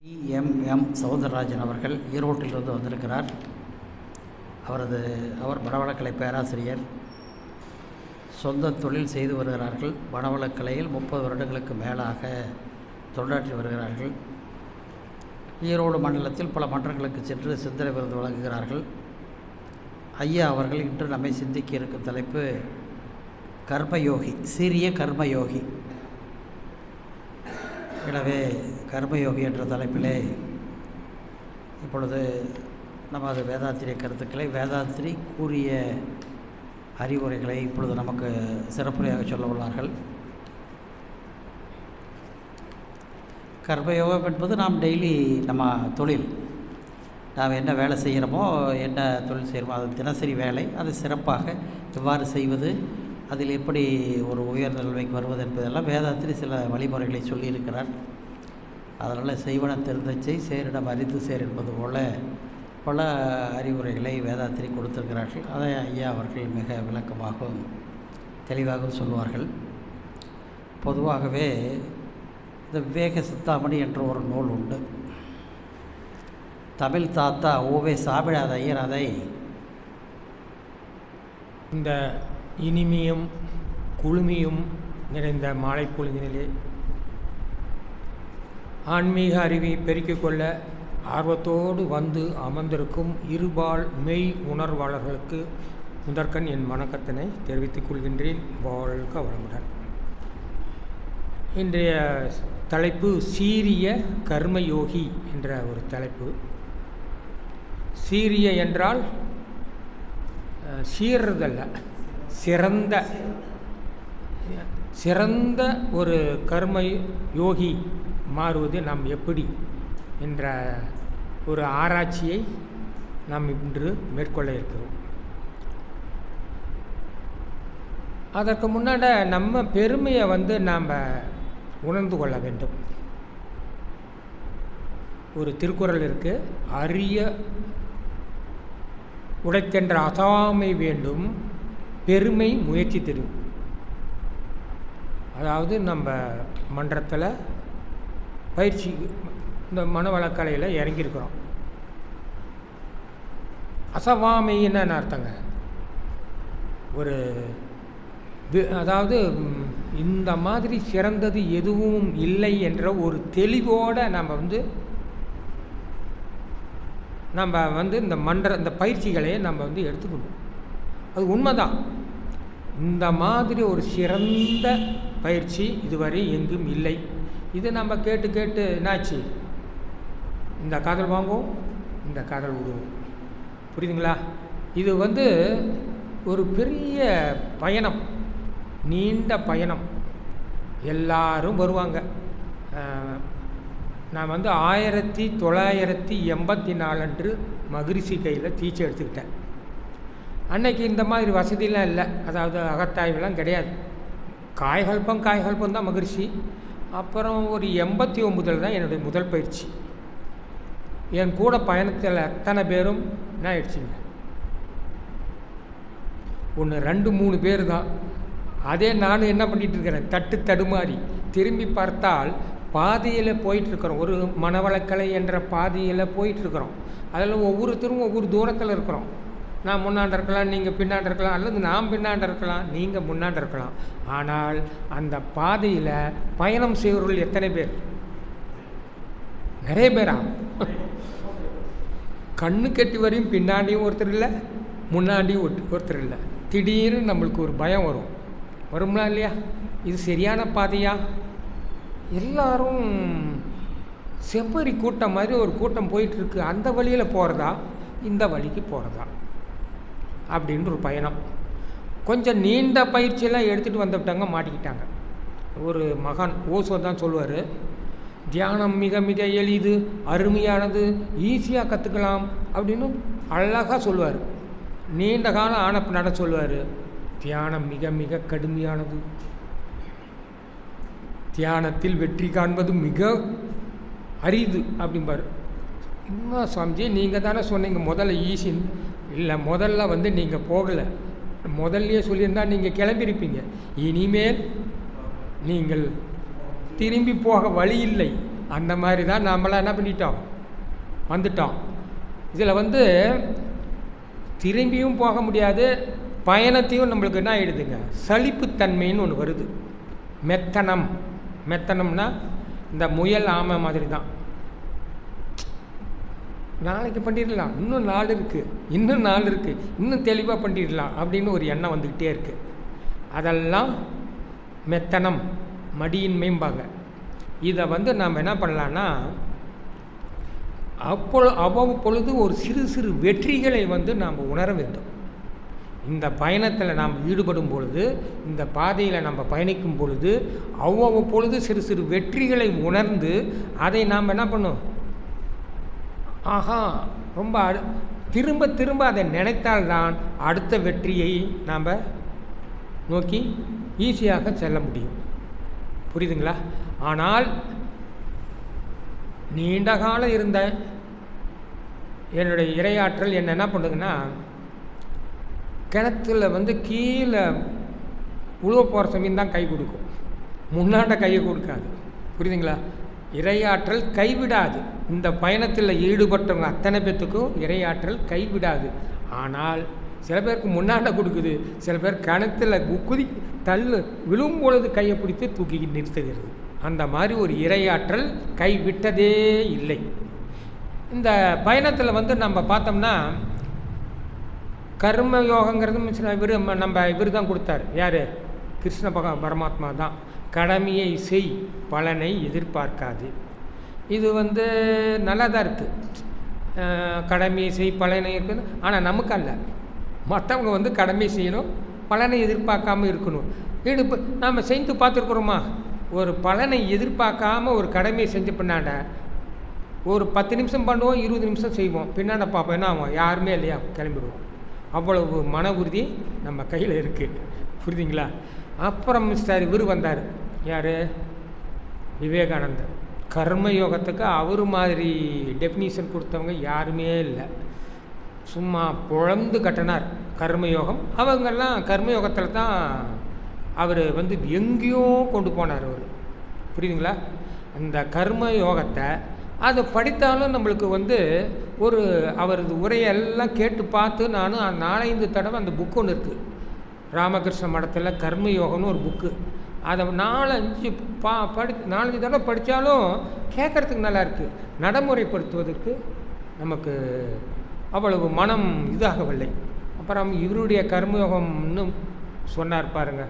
M Soundararajan அவர்கள் ஈரோட்டிலிருந்து வந்திருக்கிறார். அவர் மனவளக்கலை பேராசிரியர். சொந்த தொழில் செய்து வருகிறார்கள். மனவளக்கலையில் 30 வருடங்களுக்கு மேலாக தொண்டாற்றி வருகிறார்கள். ஈரோடு மண்டலத்தில் பல மன்றங்களுக்கு சென்று சிந்தனை விருது வழங்குகிறார்கள். ஐயா அவர்கள் இன்று நம்மை சிந்திக்க இருக்கும் தலைப்பு கர்மயோகி, சீரிய கர்மயோகி. எனவே கர்மயோகி என்ற தலைப்பிலே இப்பொழுது நமது வேதாத்திரிய கருத்துக்களை வேதாத்திரி கூறிய அறிவுரைகளை இப்பொழுது நமக்கு சிறப்புரையாக சொல்ல உள்ளார்கள். கர்மயோகம் என்பது நாம் டெய்லி நம்ம தொழில், நாம் என்ன வேலை செய்கிறோமோ, என்ன தொழில் செய்கிறோமோ, அது தினசரி வேலை. அது சிறப்பாக எவ்வாறு செய்வது, அதில் எப்படி ஒரு உயர்ந்த நிலைமைக்கு வருவது என்பதெல்லாம் வேதாத்திரி சில வழிமுறைகளை சொல்லியிருக்கிறார். அதனால் செய்வன தெரிந்தச்சை சேரிடம் அறிந்து சேர் என்பது போல பல அறிவுரைகளை வேதாத்திரி கொடுத்திருக்கிறார்கள். அதை ஐயா அவர்கள் மிக விளக்கமாகவும் தெளிவாகவும் சொல்லுவார்கள். பொதுவாகவே இந்த விவேக சித்தாமணி என்ற ஒரு நூல் உண்டு. தமிழ் தாத்தா ஓவே சாமிநாத ஐயர் அதை இந்த இனிமையும் குளுமையும் நிறைந்த மாலை பொழுதினிலே ஆன்மீக அறிவை பெருக்கிக் கொள்ள ஆர்வத்தோடு வந்து அமர்ந்திருக்கும் இருபால் மெய் உணர்வாளர்களுக்கு முதற்கண் என் வணக்கத்தினை தெரிவித்துக் கொள்கின்றேன். வாழ்க வளமுடன். இன்றைய தலைப்பு சீரிய கர்மயோகி என்ற ஒரு தலைப்பு. சீரிய என்றால் சீர்றதல்ல, சிறந்த ஒரு கர்ம யோகி மாறுவது நாம் எப்படி என்ற ஒரு ஆராய்ச்சியை நாம் இன்று மேற்கொள்ள இருக்கிறோம். அதற்கு முன்னாடி நம்ம பெருமையை நாம் உணர்ந்து கொள்ள வேண்டும். ஒரு திருக்குறள் இருக்குது, அரிய உடைத்தென்ற அசாமை வேண்டும், பெருமை முயற்சி தெரியும். அதாவது நம்ம மன்றத்தில் பயிற்சி இந்த மனவளக்கலையில் இறங்கியிருக்கிறோம். அசவாமை என்னன்னு அர்த்தங்க? ஒரு அதாவது இந்த மாதிரி சிறந்தது எதுவும் இல்லை என்ற ஒரு தெளிவோடு நம்ம இந்த பயிற்சிகளை நம்ம எடுத்துக்கணும். அது உண்மைதான். இந்த மாதிரி ஒரு சிறந்த பயிற்சி இதுவரை எங்கும் இல்லை. இது நம்ம கேட்டு கேட்டு என்னாச்சு, இந்த காதல் வாங்குவோம், இந்த காதல் விடுவோம். புரியுதுங்களா? இது ஒரு பெரிய பயணம், நீண்ட பயணம். எல்லாரும் வருவாங்க. நான் 1984 அன்று மகரிஷி கையில் டீச்சை எடுத்துக்கிட்டேன். அன்னைக்கு இந்த மாதிரி வசதியெலாம் இல்லை. அதாவது அகத்தாய்வுலாம் கிடையாது. காய்கல்பம் தான் மகரிஷி. அப்புறம் ஒரு 89 தான் என்னுடைய முதல் பயிற்சி. என் கூட பயணத்தில் அத்தனை பேரும் என்ன ஆயிடுச்சுங்க, 1 2 3 பேர் தான். அதே நானும் என்ன பண்ணிகிட்டு இருக்கிறேன், தடுமாறி திரும்பி பார்த்தால் பாதையில் போயிட்டுருக்குறோம். ஒரு மனவளக்கலை என்ற பாதையில் போயிட்டுருக்குறோம். அதில் ஒவ்வொருத்தரும் ஒவ்வொரு தூரத்தில் இருக்கிறோம். நான் முன்னாண்ட இருக்கலாம், நீங்கள் பின்னாண்ட இருக்கலாம், அல்லது நான் பின்னாண்ட இருக்கலாம், நீங்கள் முன்னாண்ட இருக்கலாம். ஆனால் அந்த பாதையில் பயணம் செய்வர்கள் எத்தனை பேர்? நிறைய பேரா? கண்ணு கட்டி வரையும் பின்னாடியும் ஒருத்தர் இல்லை, முன்னாடியும் ஒருத்தர் இல்லை. திடீர்னு நம்மளுக்கு ஒரு பயம் வரும்லாம் இல்லையா? இது சரியான பாதையா? எல்லாரும் செவ்வரி கூட்டம் மாதிரி ஒரு கூட்டம் போயிட்டுருக்கு. அந்த வழியில் போகிறதா, இந்த வழிக்கு போகிறதா அப்படின்ற ஒரு பயணம். கொஞ்சம் நீண்ட பயிற்சியெல்லாம் எடுத்துகிட்டு வந்துவிட்டாங்க, மாட்டிக்கிட்டாங்க. ஒரு மகான் ஓசோ தான் சொல்லுவார், தியானம் மிக மிக எளிது, அருமையானது, ஈஸியாக கற்றுக்கலாம் அப்படின்னு அழகாக சொல்லுவார். நீண்ட காலம் ஆனப்பு நட சொல்லுவார், தியானம் மிக மிக கடுமையானது, தியானத்தில் வெற்றி காண்பது மிக அரிது அப்படிம்பார். இன்னும் சுவாமிஜி நீங்கள் தானே சொன்னீங்க முதல்ல ஈஸின்னு. இல்லை, முதல்ல நீங்கள் போகலை. முதல்லையே சொல்லியிருந்தால் நீங்கள் கிளம்பியிருப்பீங்க. இனிமேல் நீங்கள் திரும்பி போக வழி இல்லை. அந்த மாதிரி தான் நம்மளாம் என்ன பண்ணிட்டோம், வந்துட்டோம். இதில் வந்து திரும்பியும் போக முடியாது. பயணத்தையும் நம்மளுக்கு என்ன ஆகிடுதுங்க, சலிப்புத்தன்மைன்னு ஒன்று வருது. மெத்தனம்னா இந்த முயல் ஆமை மாதிரி தான். நாளைக்கு பண்ணிடலாம், இன்னும் நாள் இருக்குது, இன்னும் தெளிவாக பண்ணிடலாம் அப்படின்னு ஒரு எண்ணம் வந்துக்கிட்டே இருக்குது. அதெல்லாம் மெத்தனம், மடியின்மைம்பாங்க. இதை வந்து நாம் என்ன பண்ணலான்னா, அவ்வப்பொழுது ஒரு சிறு வெற்றிகளை வந்து நாம் உணர வேண்டும். இந்த பயணத்தில் நாம் ஈடுபடும் பொழுது, இந்த பாதையில் நம்ம பயணிக்கும் பொழுது அவ்வப்பொழுது சிறு வெற்றிகளை உணர்ந்து அதை நாம் என்ன பண்ணோம், ஆஹா ரொம்ப திரும்ப அதை நினைத்தால்தான் அடுத்த வெற்றியை நாம் நோக்கி ஈஸியாக செல்ல முடியும். புரியுதுங்களா? ஆனால் நீண்ட காலம் இருந்த என்னுடைய இறையாற்றல் என்ன பண்ணுதுன்னா, கிணத்துல வந்து கீழே உழுவ போகிற சமயம் தான் கை கொடுக்கும், முன்னாண்ட கையை கொடுக்காது. புரியுதுங்களா? இறையாற்றல் கைவிடாது. இந்த பயணத்தில் ஈடுபட்டவங்க அத்தனை பேர்த்துக்கும் இறையாற்றல் கைவிடாது. ஆனால் சில பேருக்கு முன்னாண்ட கொடுக்குது, சில பேர் கிணத்துல குதி தள்ளு விழும் பொழுது கையை பிடித்து தூக்கி நிறுத்துகிறது. அந்த மாதிரி ஒரு இறையாற்றல் கைவிட்டதே இல்லை. இந்த பயணத்தில் வந்து நம்ம பார்த்தோம்னா கர்ம யோகங்கிறது இவர் தான் கொடுத்தார். யார்? கிருஷ்ண பரமாத்மா தான். கடமையை செய், பலனை எதிர்பார்க்காது. இது வந்து நல்லா தான் இருக்குது, கடமையை செய் பலனை இருக்குது. ஆனால் நமக்கு அல்ல, மற்றவங்க வந்து கடமை செய்யணும், பலனை எதிர்பார்க்காம இருக்கணும். நாம் செஞ்சு பார்த்துருக்குறோமா? ஒரு பலனை எதிர்பார்க்காம ஒரு கடமையை செஞ்ச பின்னாண்ட ஒரு 10 நிமிஷம் பண்ணுவோம், 20 நிமிஷம் செய்வோம், பின்னாண்ட பார்ப்போம் என்ன ஆகும், யாருமே இல்லையா, கிளம்பிடுவோம். அவ்வளவு மன உறுதி நம்ம கையில் இருக்குது. புரியுதுங்களா? அப்புறம் மிஸ்டர் இவர் வந்தார். யார்? விவேகானந்தர். கர்மயோகத்துக்கு அவர் மாதிரி டெஃபினிஷன் கொடுத்தவங்க யாருமே இல்லை. சும்மா பொழந்து கட்டினார் கர்மயோகம். அவங்கெல்லாம் கர்மயோகத்தில் தான் அவர் வந்து எங்கேயோ கொண்டு போனார் அவர். புரியுதுங்களா? அந்த கர்மயோகத்தை அதை படித்தாலும் நம்மளுக்கு வந்து ஒரு அவரது உரையெல்லாம் கேட்டு பார்த்து நானும் 4-5 தடவை அந்த புக்கு ஒன்று இருக்குது, ராமகிருஷ்ண மடத்தில் கர்மயோகம்னு ஒரு புக்கு. அதை 4-5 தடவை படித்தாலும் கேட்குறதுக்கு நல்லா இருக்குது. நடைமுறைப்படுத்துவதற்கு நமக்கு அவ்வளவு மனம் இதாகவில்லை. அப்புறம் இவருடைய கர்மயோகம்னு சொன்னார் பாருங்க,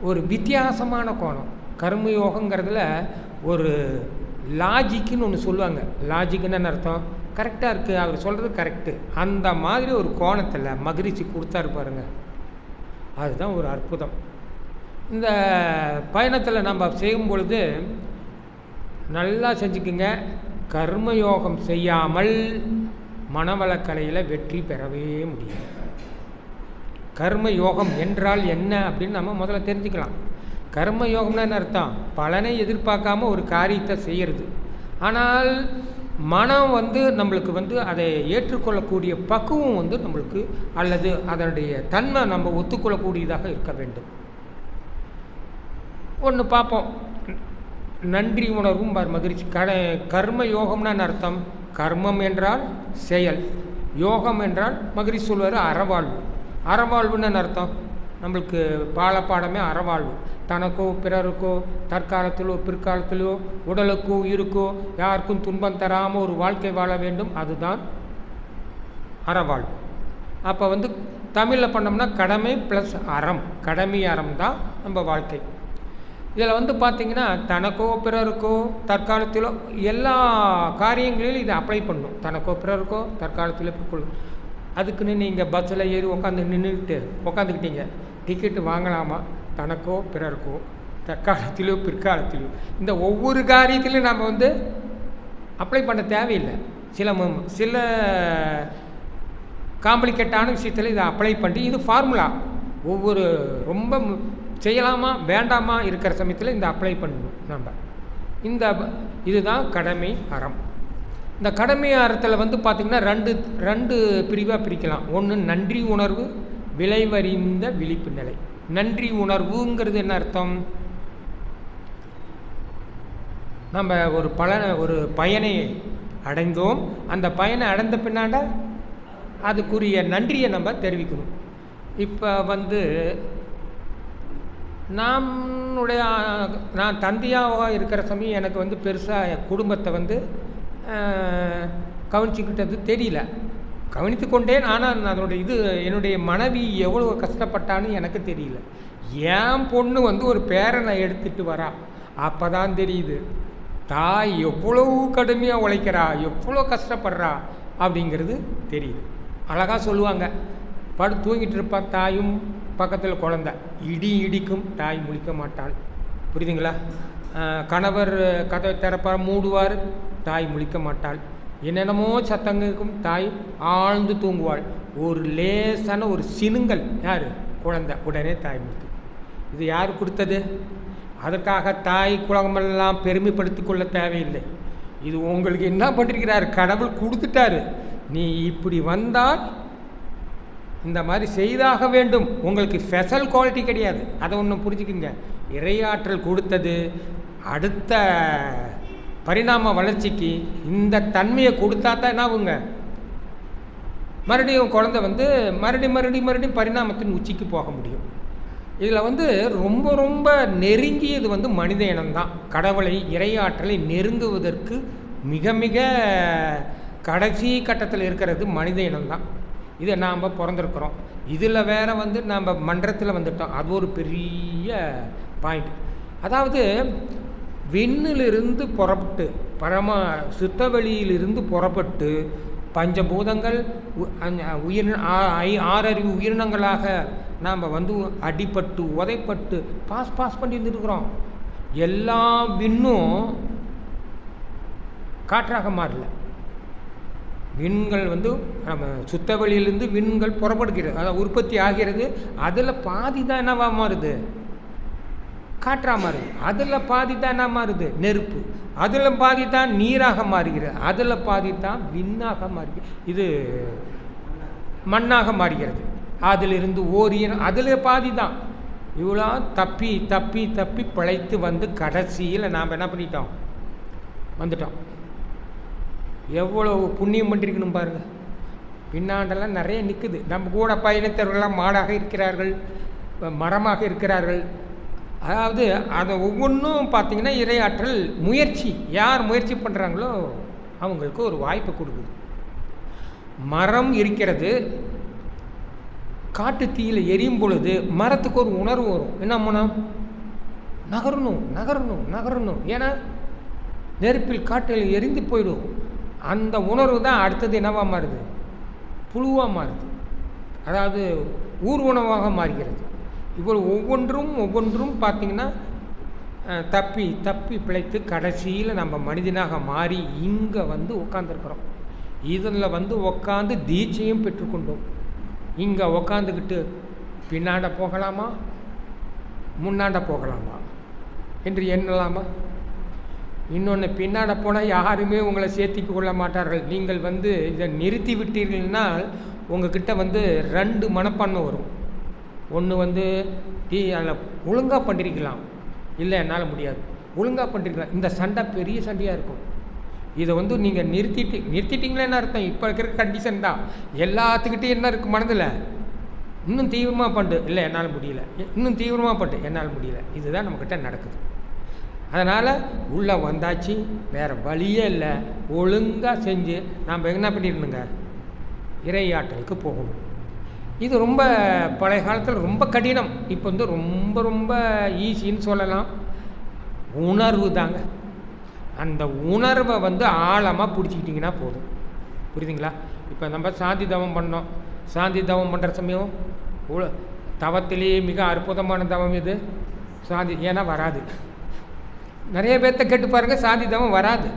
ஒரு வித்தியாசமான கோணம். கர்மயோகங்கிறதுல ஒரு லாஜிக்குன்னு ஒன்று சொல்லுவாங்க. லாஜிக்குன்னு என்ன அர்த்தம்? கரெக்டாக இருக்குது, அவர் சொல்கிறது கரெக்டு. அந்த மாதிரி ஒரு கோணத்தில் மகிழ்ச்சி கொடுத்தாரு பாருங்க, அதுதான் ஒரு அற்புதம். இந்த பயணத்தில் நம்ம செய்யும் பொழுது நல்லா செஞ்சுக்குங்க. கர்மயோகம் செய்யாமல் மனவளக்கலையில் வெற்றி பெறவே முடியும். கர்மயோகம் என்றால் என்ன அப்படின்னு நம்ம முதல்ல தெரிஞ்சுக்கலாம். கர்மயோகம்னா என்ன அர்த்தம்? பலனை எதிர்பார்க்காம ஒரு காரியத்தை செய்கிறது. ஆனால் மனம் வந்து நம்மளுக்கு வந்து அதை ஏற்றுக்கொள்ளக்கூடிய பக்குவம் வந்து நம்மளுக்கு, அல்லது அதனுடைய தன்மை நம்ம ஒத்துக்கொள்ளக்கூடியதாக இருக்க வேண்டும். ஒன்று பார்ப்போம், நன்றி உணர்வும் மகிழ்ச்சி. கர்ம யோகம்னா என்ன அர்த்தம்? கர்மம் என்றால் செயல், யோகம் என்றால் மகிழ்ச்சி சொல்வார் அறவாழ்வு. அறவாழ்வுன்னு என்ன அர்த்தம்? நம்மளுக்கு பாடமே அறவாழ்வு. தனக்கோ பிறருக்கோ தற்காலத்திலோ பிற்காலத்திலோ உடலுக்கோ உயிருக்கோ யாருக்கும் துன்பம் தராமல் ஒரு வாழ்க்கை வாழ வேண்டும், அதுதான் அறவாழ்வு. அப்போ வந்து தமிழில் பண்ணோம்னா கடமை ப்ளஸ் அறம், கடமை அறம் தான் நம்ம வாழ்க்கை. இதில் வந்து பார்த்திங்கன்னா தனக்கோ பிறருக்கோ தற்காலத்திலோ எல்லா காரியங்களிலும் இதை அப்ளை பண்ணணும். தனக்கோ பிறருக்கோ தற்காலத்திலோ பிற்கொள்ளும். அதுக்குன்னு நீங்கள் பஸ்ஸில் ஏறி உட்காந்துக்கிட்டீங்க, டிக்கெட்டு வாங்கலாமா? தனக்கோ பிறருக்கோ தற்காலத்திலோ பிற்காலத்திலோ இந்த ஒவ்வொரு காரியத்திலையும் நம்ம வந்து அப்ளை பண்ண தேவையில்லை. சில காம்ப்ளிகேட்டான விஷயத்தில் இதை அப்ளை பண்ணி, இது ஃபார்முலா. ஒவ்வொரு ரொம்ப செய்யலாமா வேண்டாமா இருக்கிற சமயத்தில் இந்த அப்ளை பண்ணணும் நம்ம. இதுதான் கடமை அறம். இந்த கடமை அறத்தில் வந்து பார்த்திங்கன்னா ரெண்டு பிரிவாக பிரிக்கலாம். ஒன்று நன்றி உணர்வு, விளைவறிந்த விழிப்பு நிலை. நன்றி உணர்வுங்கிறது என்ன அர்த்தம்? நம்ம ஒரு பயனை அடைந்தோம். அந்த பயனை அடைந்த பின்னாண்ட அதுக்குரிய நன்றியை நம்ம தெரிவிக்கணும். இப்போ நான் தந்தையாக இருக்கிற சமயம் எனக்கு பெருசாக குடும்பத்தை கவனிச்சுக்கிட்டது தெரியல. கவனித்து கொண்டேன். ஆனால் அதனுடைய என்னுடைய மனைவி எவ்வளோ கஷ்டப்பட்டான்னு எனக்கு தெரியல. என் பொண்ணு ஒரு பேரனை எடுத்துகிட்டு வரா, அப்போ தான் தெரியுது தாய் எவ்வளவு கடுமையாக உழைக்கிறா, எவ்வளோ கஷ்டப்படுறா அப்படிங்கிறது தெரியுது. அழகாக சொல்லுவாங்க, தூங்கிட்டு இருப்பா தாயும், பக்கத்தில் குழந்தை, இடிக்கும் தாய் முழிக்க மாட்டாள். புரியுதுங்களா? கணவர் கதவை திறப்பார், மூடுவார், தாய் முழிக்க மாட்டாள். என்னென்னமோ சத்தங்களுக்கும் தாய் ஆழ்ந்து தூங்குவாள். ஒரு லேசான ஒரு சினுங்கல் யார்? குழந்தை, உடனே தாய் முழிக்கும். இது யார் கொடுத்தது? அதற்காக தாய் குலமெல்லாம் பெருமைப்படுத்தி கொள்ள தேவையில்லை. இது உங்களுக்கு என்ன பண்ணிருக்கிறார்? கடவுள் கொடுத்துட்டாரு. நீ இப்படி வந்தால் இந்த மாதிரி செய்தாக வேண்டும். உங்களுக்கு ஸ்பெஷல் குவாலிட்டி கிடையாது. அதை ஒன்றும் புரிஞ்சுக்குங்க. இறையாற்றல் கொடுத்தது அடுத்த பரிணாம வளர்ச்சிக்கு இந்த தன்மையை கொடுத்தா தான் என்ன ஆகுங்க? மறுபடியும் குழந்தை மறுபடியும் பரிணாமத்தின் உச்சிக்கு போக முடியும். இதில் ரொம்ப ரொம்ப நெருங்கியது மனித இனம்தான். கடவுளை, இறையாற்றலை நெருங்குவதற்கு மிக மிக கடைசி கட்டத்தில் இருக்கிறது மனித இனம்தான். இதை நாம் பிறந்திருக்கிறோம். இதில் வேற நாம் மன்றத்தில் வந்துட்டோம். அது ஒரு பெரிய பாயிண்ட். அதாவது விண்ணிலிருந்து புறப்பட்டு சுத்தவெளியிலிருந்து புறப்பட்டு பஞ்சபூதங்கள் ஆறறிவு உயிரினங்களாக நாம் அடிபட்டு உதைப்பட்டு பாஸ் பண்ணி இருந்துருக்குறோம். எல்லா விண்ணும் காற்றாக மாறல. விண்கள் நம்ம சுத்தவெளியிலிருந்து விண்கள் புறப்படுகிறது, அதாவது உற்பத்தி ஆகிறது. அதில் பாதி தான் என்னவா மாறுது? காற்றாக மாறுது. அதில் பாதி தான் என்ன மாறுது? நெருப்பு. அதில் பாதி தான் நீராக மாறுகிறது. அதில் பாதி தான் விண்ணாக மாறுகிறது, இது மண்ணாக மாறுகிறது. அதிலிருந்து ஓரியன் அதில் பாதி தான். இவ்வளோ தப்பி தப்பி தப்பி பிழைத்து கடைசியில் நாம் என்ன பண்ணிட்டோம்? வந்துட்டோம். எவ்வளோ புண்ணியம் பண்ணிருக்கணும் பாருங்கள். பின்னாண்டெல்லாம் நிறைய நிற்குது. நம்ம கூட பயணித்தவர்கள்லாம் மாடாக இருக்கிறார்கள், மரமாக இருக்கிறார்கள். அதாவது அதை ஒவ்வொன்றும் பார்த்திங்கன்னா இறையாற்றல் முயற்சி. யார் முயற்சி பண்ணுறாங்களோ அவங்களுக்கு ஒரு வாய்ப்பு கொடுக்குது. மரம் இருக்கிறது, காட்டு தீயில் எரியும் பொழுது மரத்துக்கு ஒரு உணர்வு வரும். என்ன மனம்? நகரணும் நகரணும் நகரணும். ஏன்னா நெருப்பில் காட்டில் எரிந்து போயிடும். அந்த உணர்வு தான் அடுத்தது என்னவாக மாறுது? புழுவாக மாறுது. அதாவது ஊர்வனவாக மாறுகிறது. இப்போ ஒவ்வொன்றும் பார்த்திங்கன்னா தப்பி தப்பி பிழைத்து கடைசியில் நம்ம மனிதனாக மாறி இங்கே உட்காந்துருக்குறோம். இதில் உட்காந்து தீட்சையும் பெற்றுக்கொண்டோம். இங்கே உக்காந்துக்கிட்டு பின்னாண்ட போகலாமா முன்னாண்ட போகலாமா என்று எண்ணலாமா? இன்னொன்று, பின்னாட போனால் யாருமே உங்களை சேர்த்திக்க கொள்ள மாட்டார்கள். நீங்கள் இதை நிறுத்தி விட்டீர்கள்னால் உங்ககிட்ட 2 மனப்பான்மை வரும். ஒன்று அதில் ஒழுங்காக பண்ணிருக்கலாம், இல்லை என்னால் முடியாது, ஒழுங்காக பண்ணிருக்கலாம். இந்த சண்டை பெரிய சண்டையாக இருக்கும். இதை நீங்கள் நிறுத்திட்டீங்களே என்ன அர்த்தம்? இப்போ இருக்கிற கண்டிஷன் தான். எல்லாத்துக்கிட்டையும் என்ன இருக்குது மனதில்? இன்னும் தீவிரமாக பண்ணு, இல்லை என்னால் முடியல, இன்னும் தீவிரமாக பண்ணு, என்னால் முடியல. இதுதான் நம்மக்கிட்ட நடக்குது. அதனால் உள்ளே வந்தாச்சு, வேறு வழியே இல்லை. ஒழுங்காக செஞ்சு நாம் என்ன பண்ணிடணுங்க? இறையாற்றலுக்கு போகணும். இது ரொம்ப பழைய காலத்தில் ரொம்ப கடினம். இப்போ ரொம்ப ரொம்ப ஈஸின்னு சொல்லலாம். உணர்வு தாங்க. அந்த உணர்வை ஆழமாக பிடிச்சிக்கிட்டிங்கன்னா போதும். புரியுதுங்களா? இப்போ நம்ம சாந்தி தவம் பண்ணோம். சாந்தி தவம் பண்ணுற சமயம் தவத்திலேயே மிக அற்புதமான தவம் இது சாந்தி. ஏன்னா வராது. நிறைய பேர்த்த கேட்டு பாருங்கள், சாந்தி தவம் வராது.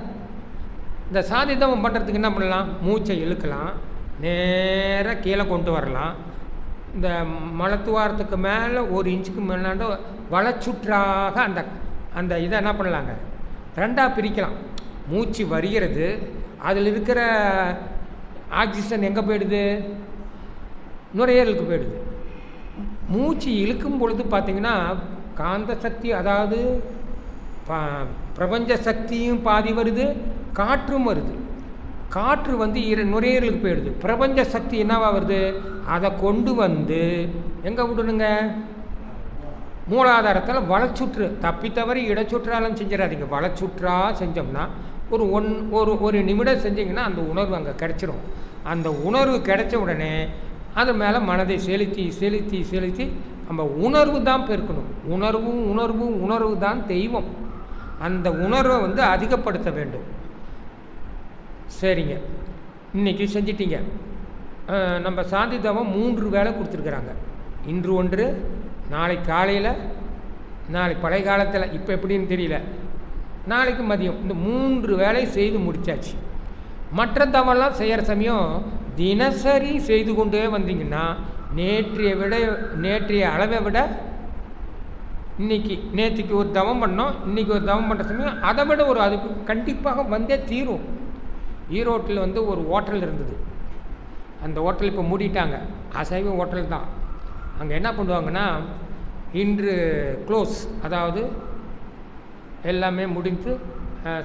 இந்த சாந்தி தவம் பண்ணுறதுக்கு என்ன பண்ணலாம்? மூச்சை இழுக்கலாம், நேராக கீழே கொண்டு வரலாம். இந்த மலத்துவாரத்துக்கு மேலே 1 இன்ச்சுக்கு மேலாண்ட வளச்சுற்றாக அந்த இதை என்ன பண்ணலாங்க? 2ஆக பிரிக்கலாம். மூச்சு வருகிறது, அதில் இருக்கிற ஆக்சிஜன் எங்கே போயிடுது? நுரையீரலுக்கு போயிடுது. மூச்சு இழுக்கும் பொழுது பார்த்திங்கன்னா காந்த சக்தி, அதாவது பிரபஞ்ச சக்தியும் பாதி வருது, காற்றும் வருது. காற்று வந்து நுரையீரலுக்கு போயிடுது. பிரபஞ்ச சக்தி என்னவா வருது, அதை கொண்டு வந்து எங்கே விடணுங்க, மூலாதாரத்தில் வளச்சுற்று. தப்பி தவறி இடச்சுற்றாலும் செஞ்சிடாதீங்க. வளச்சுற்றா செஞ்சோம்னா ஒரு நிமிடம் செஞ்சிங்கன்னா அந்த உணர்வு அங்கே கிடச்சிரும். அந்த உணர்வு கிடைச்ச உடனே அது மேலே மனதை செலுத்தி செலுத்தி செலுத்தி நம்ம உணர்வு தான் பெருக்கணும். உணர்வு தான் தெய்வம். அந்த உணர்வை வந்து அதிகப்படுத்த வேண்டும். சரிங்க, இன்றைக்கி செஞ்சிட்டிங்க. நம்ம சாந்தி தவம் 3 வேளை கொடுத்துருக்குறாங்க. இன்று ஒன்று, நாளைக்கு காலையில், நாளைக்கு பழைய காலத்தில், இப்போ எப்படின்னு தெரியல, நாளைக்கு மதியம், இந்த 3 வேளை செய்து முடித்தாச்சு. மற்ற தவம்லாம் செய்கிற சமயம் தினசரி செய்து கொண்டே வந்தீங்கன்னா நேற்றைய அளவை விட நேற்றுக்கு ஒரு தவம் பண்ணோம், இன்றைக்கி ஒரு தவம் பண்ணுற சமயம் அதை விட அது கண்டிப்பாக வந்தே தீரும். ஈரோட்டில் வந்து ஒரு ஹோட்டல் இருந்தது. அந்த ஹோட்டல் இப்போ மூடிட்டாங்க. அசைவ ஹோட்டல் தான். அங்கே என்ன பண்ணுவாங்கன்னா, இன்று க்ளோஸ், அதாவது எல்லாமே முடிந்து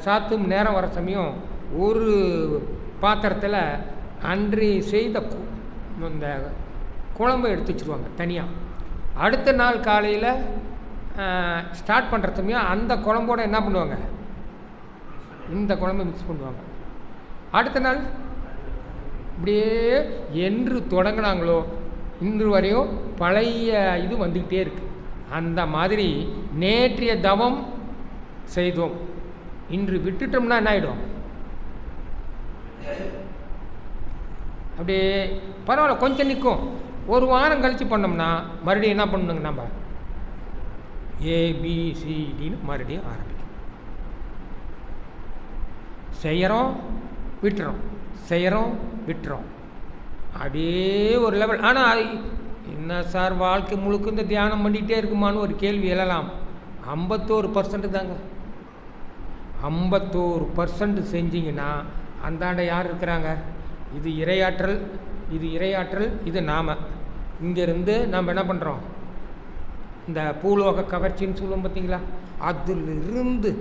சாத்தும் நேரம் வர சமயம் ஒரு பாத்திரத்தில் அன்று செய்த இந்த குழம்பை எடுத்து வச்சுருவாங்க தனியாக. அடுத்த நாள் காலையில் ஸ்டார்ட் பண்ணுற சமயம் அந்த குழம்போடு என்ன பண்ணுவாங்க, இந்த குழம்பை மிக்ஸ் பண்ணுவாங்க. அடுத்த நாள் இப்படியே என்று தொடங்கினாங்களோ இன்று வரையும் பழைய இது வந்துக்கிட்டே இருக்குது. அந்த மாதிரி நேற்றைய தவம் செய்தோம், இன்று விட்டுட்டோம்னா என்ன ஆகிடும், அப்படியே பரவாயில்ல கொஞ்சம் நிற்கும். ஒரு வாரம் கழித்து பண்ணோம்னா மறுபடியும் என்ன பண்ணணுங்க, நம்ம ஏபிசிடின்னு மறுபடியும் ஆரம்பிக்கும். செய்கிறோம் விட்டுறோம், செய்கிறோம் விட்டுறோம், அப்படியே ஒரு லெவல். ஆனால் என்ன சார் வாழ்க்கை முழுக்க இந்த தியானம் பண்ணிகிட்டே இருக்குமான்னு ஒரு கேள்வி எழலாம். 51% தாங்க. 51% செஞ்சிங்கன்னா அந்தாண்ட யார் இருக்கிறாங்க, இது இறையாற்றல், இது நாம். இங்கேருந்து நம்ம என்ன பண்ணுறோம், இந்த பூலோக கவர்ச்சின்னு சொல்லுவோம் பார்த்தீங்களா, அதிலிருந்து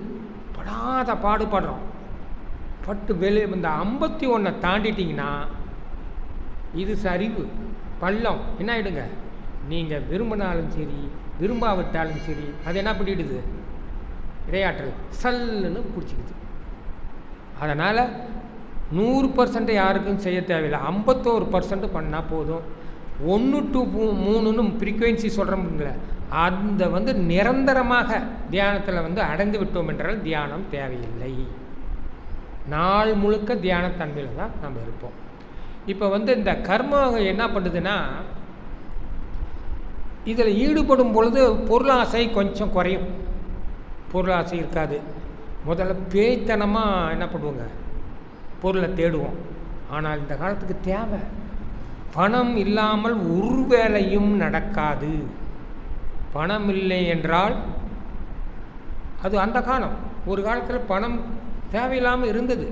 படாத பாடுபடுறோம். பட்டு வெளியே இந்த 51 தாண்டிட்டிங்கன்னா இது சரிவு பள்ளம். என்ன ஆகிடுங்க, நீங்கள் விரும்பினாலும் சரி விரும்பாவிட்டாலும் சரி அது என்ன பண்ணிடுது, இரையாற்றல் சல்லுன்னு பிடிச்சிக்குது. அதனால் 100% யாருக்கும் செய்ய தேவையில்லை, 51% பண்ணால் போதும். 1 to 3ன்னு ஃப்ரீக்குவென்சி சொல்கிறோம்ல, அந்த வந்து நிரந்தரமாக தியானத்தில் வந்து அடைந்து விட்டோம் என்றால் தியானம் தேவையில்லை. நாள் முழுக்க தியானத்தன்மையில் தான் நம்ம இருப்போம். இப்போ வந்து இந்த கர்மம் என்ன பண்ணுதுன்னா, இதில் ஈடுபடும் பொழுது பொருளாசை கொஞ்சம் குறையும், பொருளாசை இருக்காது. முதல்ல பேய்த்தனமாக என்ன பண்ணுவோங்க, பொருளை தேடுவோம். ஆனால் இந்த காலத்துக்கு தேவை, பணம் இல்லாமல் ஒரு வேலையும் நடக்காது. பணம் இல்லை என்றால் அது அந்த காலம். ஒரு காலத்தில் பணம் தேவையில்லாமல் இருந்தது.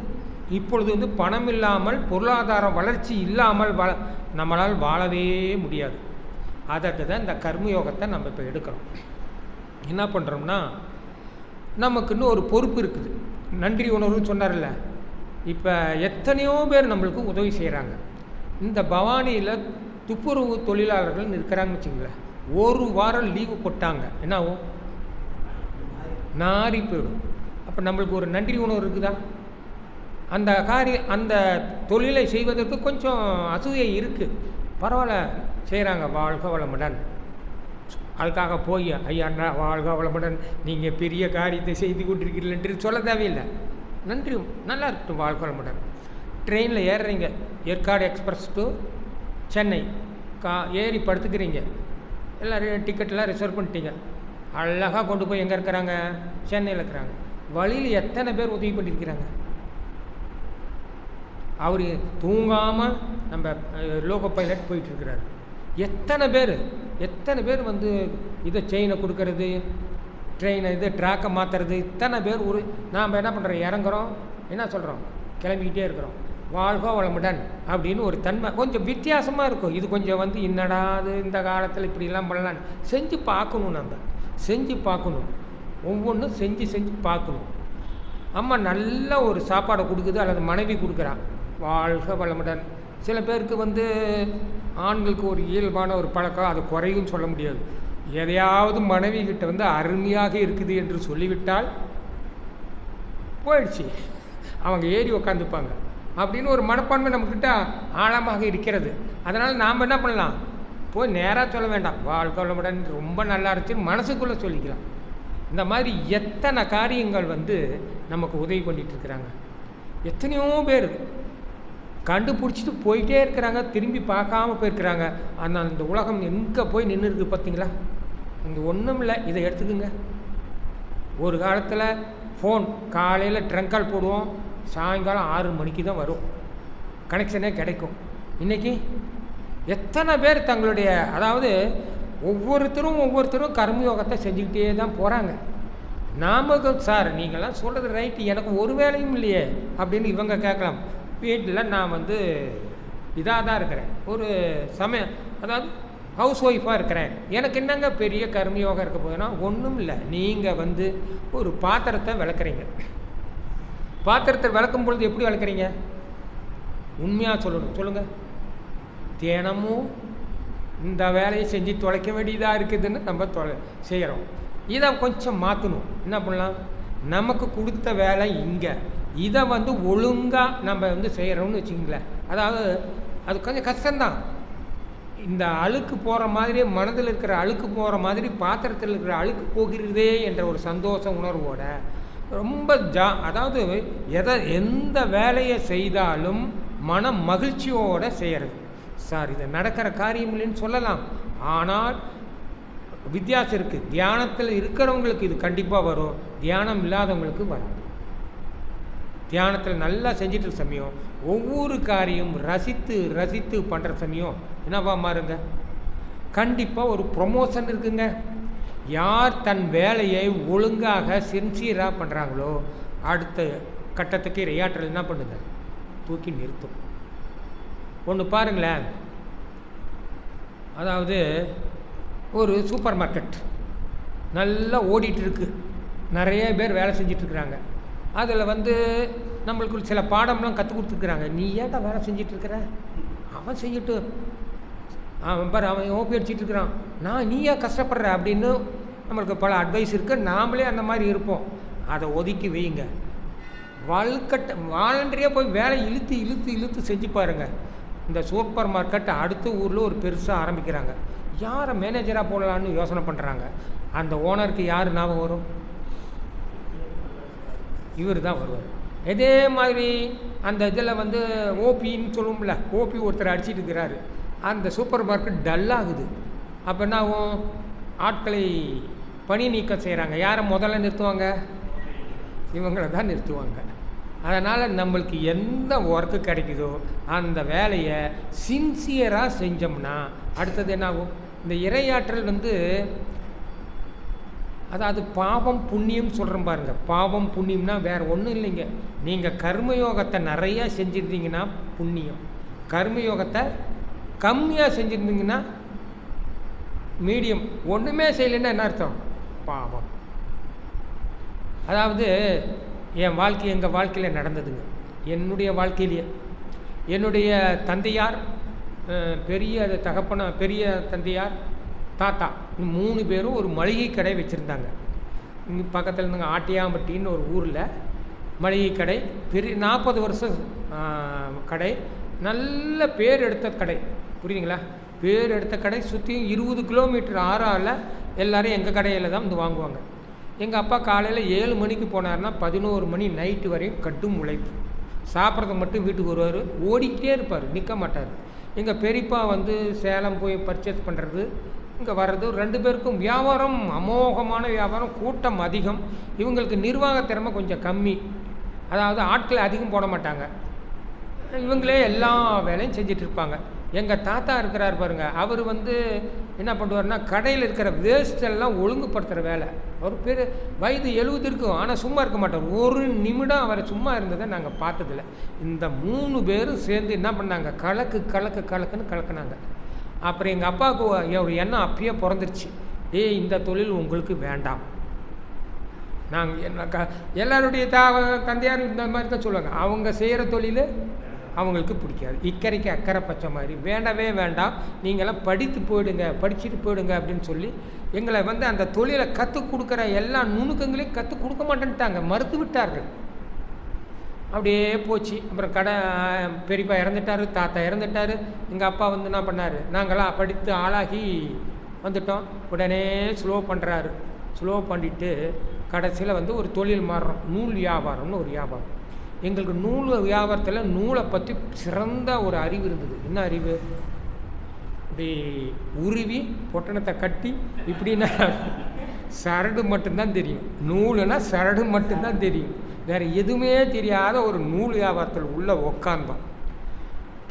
இப்பொழுது வந்து பணம் இல்லாமல், பொருளாதார வளர்ச்சி இல்லாமல் நம்மளால் வாழவே முடியாது. அதற்கு தான் இந்த கர்மயோகத்தை நம்ம இப்போ எடுக்கிறோம். என்ன பண்ணுறோம்னா, நமக்குன்னு ஒரு பொறுப்பு இருக்குது. நன்றி உணர்வுன்னு சொன்னார்ல, இப்போ எத்தனையோ பேர் நம்மளுக்கு உதவி செய்கிறாங்க. இந்த பவானியில் துப்புரவு தொழிலாளர்கள் இருக்கிறாங்கன்னு வச்சுங்களேன், ஒரு வாரம் லீவு போட்டாங்க, என்ன ஆகும், நாரி போயிடும். அப்போ நம்மளுக்கு ஒரு நன்றி உணர்வு இருக்குதா? அந்த தொழிலை செய்வதற்கு கொஞ்சம் அசூயை இருக்குது. பரவாயில்ல செய்கிறாங்க, வாழ்க வளமுடன். அதுக்காக போய் ஐயா வாழ்க வளமுடன் நீங்கள் பெரிய காரியத்தை செய்து கொண்டிருக்கிறீர்கள் என்று சொல்ல தேவையில்லை. நன்றி, நல்லா இருக்கட்டும், வாழ்க வளமுடன். ட்ரெயினில் ஏறுறீங்க, ஏற்காடு எக்ஸ்பிரஸ் டு சென்னை, ஏறி படுத்துக்கிறீங்க, எல்லோரும் டிக்கெட்டெலாம் ரிசர்வ் பண்ணிட்டீங்க, அழகாக கொண்டு போய் எங்கே இருக்கிறாங்க, சென்னையில் இருக்கிறாங்க. வழியில் எத்தனை பேர் உதவி பண்ணியிருக்கிறாங்க. அவர் தூங்காமல் நம்ம லோகோ பைலட் போயிட்டுருக்கிறார். எத்தனை பேர் வந்து இதை செயினை கொடுக்கறது, ட்ரெயினை இது ட்ராக்கை மாற்றுறது, இத்தனை பேர் நாம் என்ன பண்ணுறோம், இறங்குறோம், என்ன சொல்கிறோம், கிளம்பிக்கிட்டே இருக்கிறோம், வாழ்க வளமுடன் அப்படின்னு ஒரு தன்மை கொஞ்சம் வித்தியாசமாக இருக்கும். இது கொஞ்சம் வந்து என்னடாது இந்த காலத்தில் இப்படிலாம் பண்ணலான்னு செஞ்சு பார்க்கணும், நம்ம செஞ்சு பார்க்கணும். ஒவ்வொன்றும் செஞ்சு செஞ்சு பார்க்கணும். அம்மா நல்ல ஒரு சாப்பாடை கொடுக்குது அல்லது மனைவி கொடுக்குறான், வாழ்க வளமுடன். சில பேருக்கு வந்து ஆண்களுக்கு ஒரு இயல்பான ஒரு பழக்கம், அது குறையும் சொல்ல முடியாது. எதையாவது மனைவி கிட்ட வந்து அருமையாக இருக்குது என்று சொல்லிவிட்டால் போயிடுச்சு, அவங்க ஏறி உக்காந்துப்பாங்க அப்படின்னு ஒரு மனப்பான்மை நம்மக்கிட்ட ஆழமாக இருக்கிறது. அதனால் நாம் என்ன பண்ணலாம், போய் நேராக சொல்ல வேண்டாம், வாழ்க வளமுடன் ரொம்ப நல்லா இருந்துச்சுன்னு மனசுக்குள்ளே சொல்லிக்கலாம். இந்த மாதிரி எத்தனை காரியங்கள் வந்து நமக்கு உதவி பண்ணிகிட்ருக்குறாங்க. எத்தனையோ பேர் கண்டுபிடிச்சிட்டு போயிட்டே இருக்கிறாங்க, திரும்பி பார்க்காம போயிருக்கிறாங்க. ஆனால் இந்த உலகம் எங்கே போய் நின்று இருக்குது பார்த்தீங்களா? இங்கே ஒன்றும் இல்லை. இதை எடுத்துக்குங்க. ஒரு காலத்தில் ஃபோன் காலையில் ட்ரங்க் கால் போடுவோம், சாயங்காலம் 6 மணிக்கு தான் வரும், கனெக்ஷனே கிடைக்கும். இன்றைக்கி எத்தனை பேர் தங்களுடைய, அதாவது ஒவ்வொருத்தரும் கர்மயோகத்தை செஞ்சுக்கிட்டே தான் போகிறாங்க. நாமக்கு சார் நீங்கள்லாம் சொல்கிறது ரைட்டு, எனக்கு ஒரு வேலையும் இல்லையே அப்படின்னு இவங்க கேட்கலாம். வீட்டில் நான் வந்து இதாக தான் இருக்கிறேன், ஒரு அதாவது ஹவுஸ் ஒய்ஃபாக இருக்கிறேன், எனக்கு என்னங்க பெரிய கர்மயோகம் இருக்க போதுன்னா ஒன்றும் இல்லை. நீங்கள் வந்து ஒரு பாத்திரத்தை விளக்குறீங்க, பாத்திரத்தை விளக்கும் பொழுது எப்படி விளக்குறீங்க? உண்மையாக சொல்லணும், சொல்லுங்கள். தினமும் இந்த வேலையை செஞ்சு தொலைக்க வேண்டியதாக இருக்குதுன்னு நம்ம செய்கிறோம். இதை கொஞ்சம் மாற்றணும். என்ன பண்ணலாம், நமக்கு கொடுத்த வேலை இங்கே, இதை வந்து ஒழுங்காக நம்ம வந்து செய்கிறோம்னு வச்சுங்களேன். அதாவது அது கொஞ்சம் கஷ்டம்தான். இந்த அழுக்கு போகிற மாதிரி, மனதில் இருக்கிற அழுக்கு போகிற மாதிரி பாத்திரத்தில் இருக்கிற அழுக்கு போகிறதே என்ற ஒரு சந்தோஷ உணர்வோட ரொம்ப அதாவது எந்த வேலையை செய்தாலும் மன மகிழ்ச்சியோடு செய்கிறது. சார் இது நடக்கிற காரியம் இல்லைன்னு சொல்லலாம், ஆனால் வித்தியாசம் இருக்குது. தியானத்தில் இருக்கிறவங்களுக்கு இது கண்டிப்பாக வரும், தியானம் இல்லாதவங்களுக்கு வரும். தியானத்தில் நல்லா செஞ்சிட்டு சமயம் ஒவ்வொரு காரியம் ரசித்து ரசித்து பண்ணுற சமயம் என்னவா மாறுங்க, கண்டிப்பாக ஒரு ப்ரொமோஷன் இருக்குங்க. யார் தன் வேலையை ஒழுங்காக சின்சியராக பண்ணுறாங்களோ அடுத்த கட்டத்துக்கு இரையாற்றல் என்ன பண்ணுங்க, தூக்கி நிறுத்தும். ஒன்று பாருங்களேன், அதாவது ஒரு சூப்பர் மார்க்கெட் நல்லா ஓடிட்டுருக்கு, நிறைய பேர் வேலை செஞ்சிட்ருக்குறாங்க. அதில் வந்து நம்மளுக்கு சில பாடம்லாம் கற்றுக் கொடுத்துருக்குறாங்க. நீ ஏன்டா வேலை செஞ்சிட்ருக்கிற, அவன் செஞ்சுட்டு அவன் பாரு அவன் ஓப்பி அடிச்சிட்ருக்கிறான், நீ ஏன் கஷ்டப்படுற அப்படின்னு நம்மளுக்கு பல அட்வைஸ் இருக்குது. நாமளே அந்த மாதிரி இருப்போம். அதை ஒதுக்கி வைங்க. வாலண்டரியாக போய் வேலை இழுத்து இழுத்து இழுத்து செஞ்சு பாருங்கள். இந்த சூப்பர் மார்க்கெட் அடுத்த ஊரில் ஒரு பெருசாக ஆரம்பிக்கிறாங்க. யாரை மேனேஜராக போடலான்னு யோசனை பண்ணுறாங்க. அந்த ஓனருக்கு யார் ஞாபகம் வரும்? இவர் தான் வருவார். இதே மாதிரி அந்த இதில் வந்து ஓபின்னு சொல்லுவோம்ல, ஓபி ஒருத்தர் அடிச்சிட்டு இருக்கிறாரு. அந்த சூப்பர் மார்க்கெட் டல்லாகுது. அப்போ என்ன ஆகும், ஆட்களை பணி நீக்கம் செய்கிறாங்க. யாரை முதல்ல நிறுத்துவாங்க? இவங்களை தான் நிறுத்துவாங்க. அதனால் நம்மளுக்கு எந்த ஒர்க்கு கிடைக்குதோ அந்த வேலையை சின்சியராக செஞ்சோம்னா அடுத்தது என்னாகும், இந்த இரையாற்றல் வந்து, அதாவது பாவம் புண்ணியம் சொல்கிறோம் பாருங்கள். பாவம் புண்ணியம்னா வேறு ஒன்றும் இல்லைங்க. நீங்கள் கர்மயோகத்தை நிறையா செஞ்சுருந்தீங்கன்னா புண்ணியம், கர்மயோகத்தை கம்மியாக செஞ்சுருந்தீங்கன்னா மீடியம், ஒன்றுமே செய்யலைன்னா என்ன அர்த்தம், பாவம். அதாவது என் வாழ்க்கை எங்கள் வாழ்க்கையில் நடந்ததுங்க. என்னுடைய வாழ்க்கையிலேயே என்னுடைய தந்தையார், பெரிய தந்தையார், தாத்தா, 3 பேரும் ஒரு மளிகை கடை வச்சுருந்தாங்க. இங்கே பக்கத்தில் இருந்தாங்க ஆட்டியாம்பட்டின்னு ஒரு ஊரில் மளிகை கடை. பெரிய 40 வருஷம் கடை, நல்ல பேர் எடுத்த கடை, புரியுதுங்களா? பேர் எடுத்த கடை. சுற்றி 20 கிலோமீட்டர் ஆறால் எல்லோரும் எங்கள் கடையில் தான் வந்து வாங்குவாங்க. எங்கள் அப்பா காலையில் 7 மணிக்கு போனார்னா 11 மணி நைட்டு வரையும் கட்டும் உழைப்பு. சாப்பிட்றது மட்டும் வீட்டுக்கு வருவார், ஓடிக்கிட்டே இருப்பார், நிற்க மாட்டார். எங்கள் பெரியப்பா வந்து சேலம் போய் பர்ச்சேஸ் பண்ணுறது, இங்கே வர்றது. 2 பேருக்கும் வியாபாரம் அமோகமான வியாபாரம், கூட்டம் அதிகம். இவங்களுக்கு நிர்வாக திறமை கொஞ்சம் கம்மி, அதாவது ஆட்களை அதிகம் போட மாட்டாங்க, இவங்களே எல்லா வேலையும் செஞ்சிட்ருப்பாங்க. எங்கள் தாத்தா இருக்கிறார் பாருங்கள், அவர் வந்து என்ன பண்ணுவார்னா கடையில் இருக்கிற வேஸ்டெல்லாம் ஒழுங்குபடுத்துகிற வேலை. அவர் பேர் வயது 70 இருக்கும், ஆனால் சும்மா இருக்க மாட்டார். ஒரு நிமிடம் அவரை சும்மா இருந்ததை நாங்கள் பார்த்ததில்ல. இந்த 3 பேரும் சேர்ந்து என்ன பண்ணாங்க, கலக்குன்னு கலக்குனாங்க. அப்புறம் எங்கள் அப்பாவுக்கு ஒரு எண்ணம் அப்பயே பிறந்துருச்சு, இந்த தொழில் உங்களுக்கு வேண்டாம், நாங்கள் என்ன எல்லாருடைய தந்தையார் இந்த மாதிரி தான் சொல்லுவாங்க. அவங்க செய்கிற தொழில் அவங்களுக்கு பிடிக்காது. இக்கரைக்கு அக்கறை பச்சை மாதிரி வேண்டவே வேண்டாம், நீங்களாம் படித்து போயிடுங்க, படிச்சுட்டு போயிடுங்க அப்படின்னு சொல்லி எங்களை வந்து அந்த தொழிலை கற்றுக் கொடுக்குற எல்லா நுணுக்கங்களையும் கற்றுக் கொடுக்க மாட்டேன்ட்டாங்க, மறுத்து விட்டார்கள். அப்படியே போச்சு. அப்புறம் பெரியப்பா இறந்துட்டார், தாத்தா இறந்துட்டார். எங்கள் அப்பா வந்து என்ன பண்ணார், நாங்களாம் படித்து ஆளாகி வந்துட்டோம். உடனே ஸ்லோ பண்ணுறாரு. ஸ்லோ பண்ணிவிட்டு கடைசியில் வந்து ஒரு தொழில் மாறுறோம், நூல் வியாபாரம்னு ஒரு வியாபாரம். எங்களுக்கு நூல் வியாபாரத்தில் நூலை பற்றி சிறந்த ஒரு அறிவு இருந்தது. என்ன அறிவு? இப்படி உருவி பொட்டணத்தை கட்டி இப்படின்னா சரடு மட்டும்தான் தெரியும். நூலுன்னா சரடு மட்டும்தான் தெரியும், வேறு எதுவுமே தெரியாத ஒரு நூல் வியாபாரத்தில் உள்ள உக்காந்தோம்.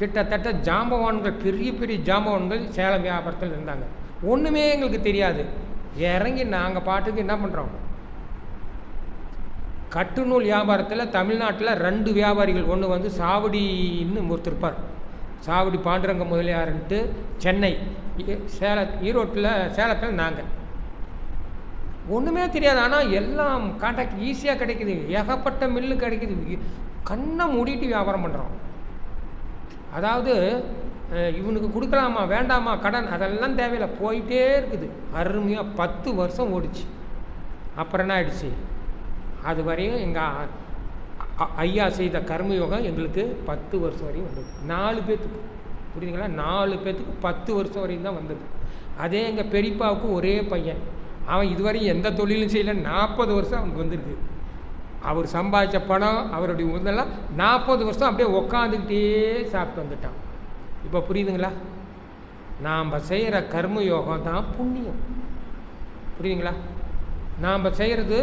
கிட்டத்தட்ட ஜாம்பவான்கள், பெரிய பெரிய ஜாம்பவான்கள் சேலம் வியாபாரத்தில் இருந்தாங்க. ஒன்றுமே எங்களுக்கு தெரியாது. இறங்கி நாங்கள் பாட்டுக்கு என்ன பண்ணுறோம், கட்டுநூல் வியாபாரத்தில் தமிழ்நாட்டில் 2 வியாபாரிகள். ஒன்று வந்து சாவடின்னு ஒருத்தர் இருப்பார், சாவடி பாண்டுரங்க முதலியாருன்ட்டு, சென்னை, ஈரோட்டில், சேலத்தில் நாங்கள். ஒன்றுமே தெரியாது. ஆனால் எல்லாம் கான்டாக்ட் ஈஸியாக கிடைக்குது, ஏகப்பட்ட மில்லு கிடைக்குது. கண்ணை மூடிட்டு வியாபாரம் பண்ணுறோம். அதாவது இவனுக்கு கொடுக்கலாமா வேண்டாமா கடன் அதெல்லாம் தேவையில்லை, போயிட்டே இருக்குது. அருமையாக 10 வருஷம் ஓடிச்சு. அப்புறம் என்ன ஆயிடுச்சு, அது வரையும் எங்கள் ஐயா செய்த கர்மயோகம் எங்களுக்கு 10 வருஷம் வரையும் வந்தது. 4 பேர்த்துக்கு, புரியுதுங்களா, 4 பேர்த்துக்கு 10 வருஷம் வரையும் தான் வந்தது. அதே எங்கள் பெரியப்பாவுக்கு ஒரே பையன், அவன் இதுவரையும் எந்த தொழிலும் செய்யலை, 40 வருஷம் அவனுக்கு வந்திருக்கு. அவர் சம்பாதிச்ச பணம், அவருடைய முதலாம் 40 வருஷம் அப்படியே உக்காந்துக்கிட்டே சாப்பிட்டு வந்துட்டான். இப்போ புரியுதுங்களா, நாம் செய்கிற கர்மயோகம் தான் புண்ணியம். புரியுதுங்களா, நாம் செய்கிறது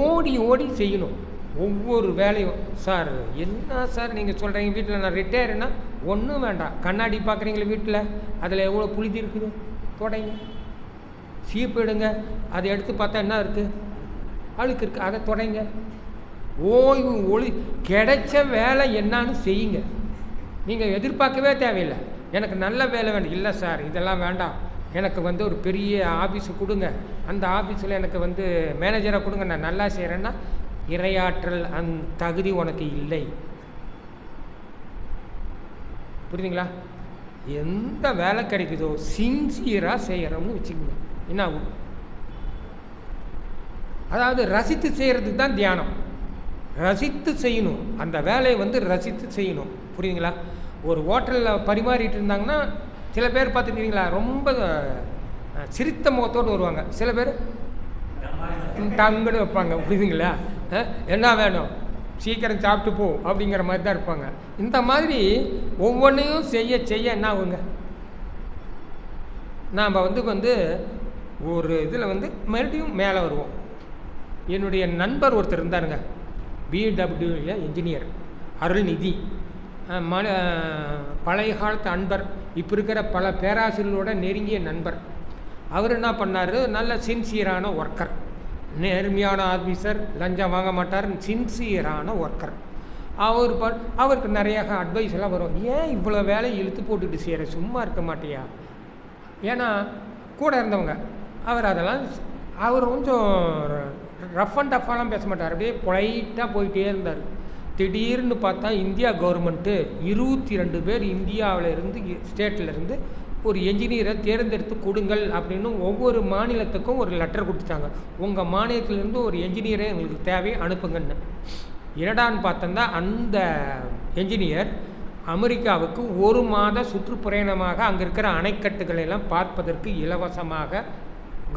ஓடி ஓடி செய்யணும் ஒவ்வொரு வேலையும். சார் என்ன சார் நீங்கள் சொல்கிறீங்க, வீட்டில் நான் ரிட்டையர்னா ஒன்றும் வேண்டாம், கண்ணாடி பார்க்குறீங்களே வீட்டில், அதில் எவ்வளோ புழுதி இருக்குது, தொடங்க. சீப்பு எடுங்க, அதை எடுத்து பார்த்தா என்ன இருக்குது, அழுக்கு இருக்குது, அதை தொடங்க. ஓய்வு கிடைச்ச வேலை என்னான்னு செய்யுங்க. நீங்கள் எதிர்பார்க்கவே தேவையில்லை, எனக்கு நல்ல வேலை வேணும். இல்லை சார் இதெல்லாம் வேண்டாம், எனக்கு வந்து ஒரு பெரிய ஆஃபீஸு கொடுங்க, அந்த ஆஃபீஸில் எனக்கு வந்து மேனேஜராக கொடுங்க, நான் நல்லா செய்கிறேன்னா இரையாற்றல் அந்த தகுதி உனக்கு இல்லை. புரியுதுங்களா, எந்த வேலை கிடைக்குதோ சின்சியராக செய்கிறோம்னு வச்சுக்கோங்க, என்ன ஆகும். அதாவது ரசித்து செய்கிறதுக்கு தான் தியானம், ரசித்து செய்யணும். அந்த வேலையை வந்து ரசித்து செய்யணும். புரியுதுங்களா, ஒரு ஹோட்டலில் பரிமாறிட்டு இருந்தாங்கன்னா சில பேர் பார்த்துக்கிறீங்களா ரொம்ப சிரித்த முகத்தோடு வருவாங்க, சில பேர் டங்குன்னு வைப்பாங்க. புரியுதுங்களா, என்ன வேணும் சீக்கிரம் சாப்பிட்டு போ அப்படிங்கிற மாதிரி தான் இருப்பாங்க. இந்த மாதிரி ஒவ்வொன்றையும் செய்ய செய்ய என்ன ஆகுங்க, நாம் வந்து ஒரு இதில் வந்து மறுபடியும் மேலே வருவோம். என்னுடைய நண்பர் ஒருத்தர் இருந்தாருங்க, பிடபிள்யூல இன்ஜினியர், அருள்நிதி, பழைய காலத்து அன்பர், இப்போ இருக்கிற பல பேராசிரியர்களோட நெருங்கிய நண்பர். அவர் என்ன பண்ணார், நல்ல சின்சியரான ஒர்க்கர், நேர்மையான ஆஃபீஸர், லஞ்சம் வாங்க மாட்டார், சின்சியரான ஒர்க்கர். அவருக்கு நிறைய அட்வைஸ் எல்லாம் வரும். ஏன் இவ்வளோ வேலையை இழுத்து போட்டுட்டு செய்கிற, சும்மா இருக்க மாட்டியா. ஏன்னா கூட இருந்தவங்க அவர் கொஞ்சம் ரஃப் அண்ட் டஃப்பாலாம் பேச மாட்டார், அப்படியே பொலைட்டாக போயிட்டே இருந்தார். திடீர்னு பார்த்தா இந்தியா கவர்மெண்ட்டு 22 பேர் இந்தியாவில் இருந்து ஸ்டேட்டில் இருந்து ஒரு என்ஜினியரை தேர்ந்தெடுத்து கொடுங்கள் அப்படின்னு ஒவ்வொரு மாநிலத்துக்கும் ஒரு லெட்டர் கொடுத்துட்டாங்க. உங்கள் மாநிலத்திலேருந்து ஒரு என்ஜினியரை எங்களுக்கு தேவை, அனுப்புங்கன்னு. என்னடான்னு பார்த்தோம்னா அந்த என்ஜினியர் அமெரிக்காவுக்கு 1 மாத சுற்றுப்பயணமாக அங்கே இருக்கிற அணைக்கட்டுகளெல்லாம் பார்ப்பதற்கு இலவசமாக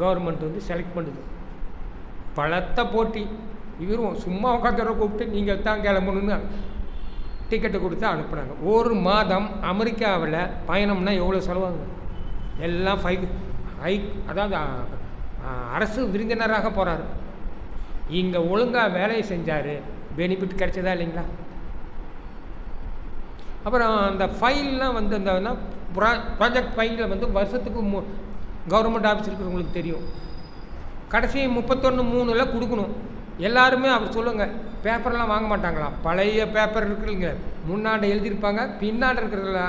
கவர்மெண்ட் வந்து செலக்ட் பண்ணுது. பலத்த போட்டி. இவரும் சும்மா உட்காந்துற கூப்பிட்டு நீங்கள் தான் கிளம்பணுன்னு டிக்கெட்டு கொடுத்து அனுப்புனாங்க. 1 மாதம் அமெரிக்காவில் பயணம்னா எவ்வளோ செலவாங்க, எல்லாம் அதாவது அரசு விருந்தினராக போகிறாரு. இங்கே ஒழுங்காக வேலையை செஞ்சார், பெனிஃபிட் கிடைச்சதா இல்லைங்களா. அப்புறம் அந்த ஃபைல்லாம் வந்து அந்த ப்ராஜெக்ட் ஃபைலில் வந்து வருஷத்துக்கு கவர்மெண்ட் ஆஃபீஸ் இருக்கிறவங்களுக்கு தெரியும், கடைசி 31/3 கொடுக்கணும். எல்லாருமே அவர் சொல்லுங்கள், பேப்பர்லாம் வாங்க மாட்டாங்களாம். பழைய பேப்பர் இருக்குதுங்க, முன்னாடி எழுதியிருப்பாங்க, பின்னாடி இருக்கிறதுல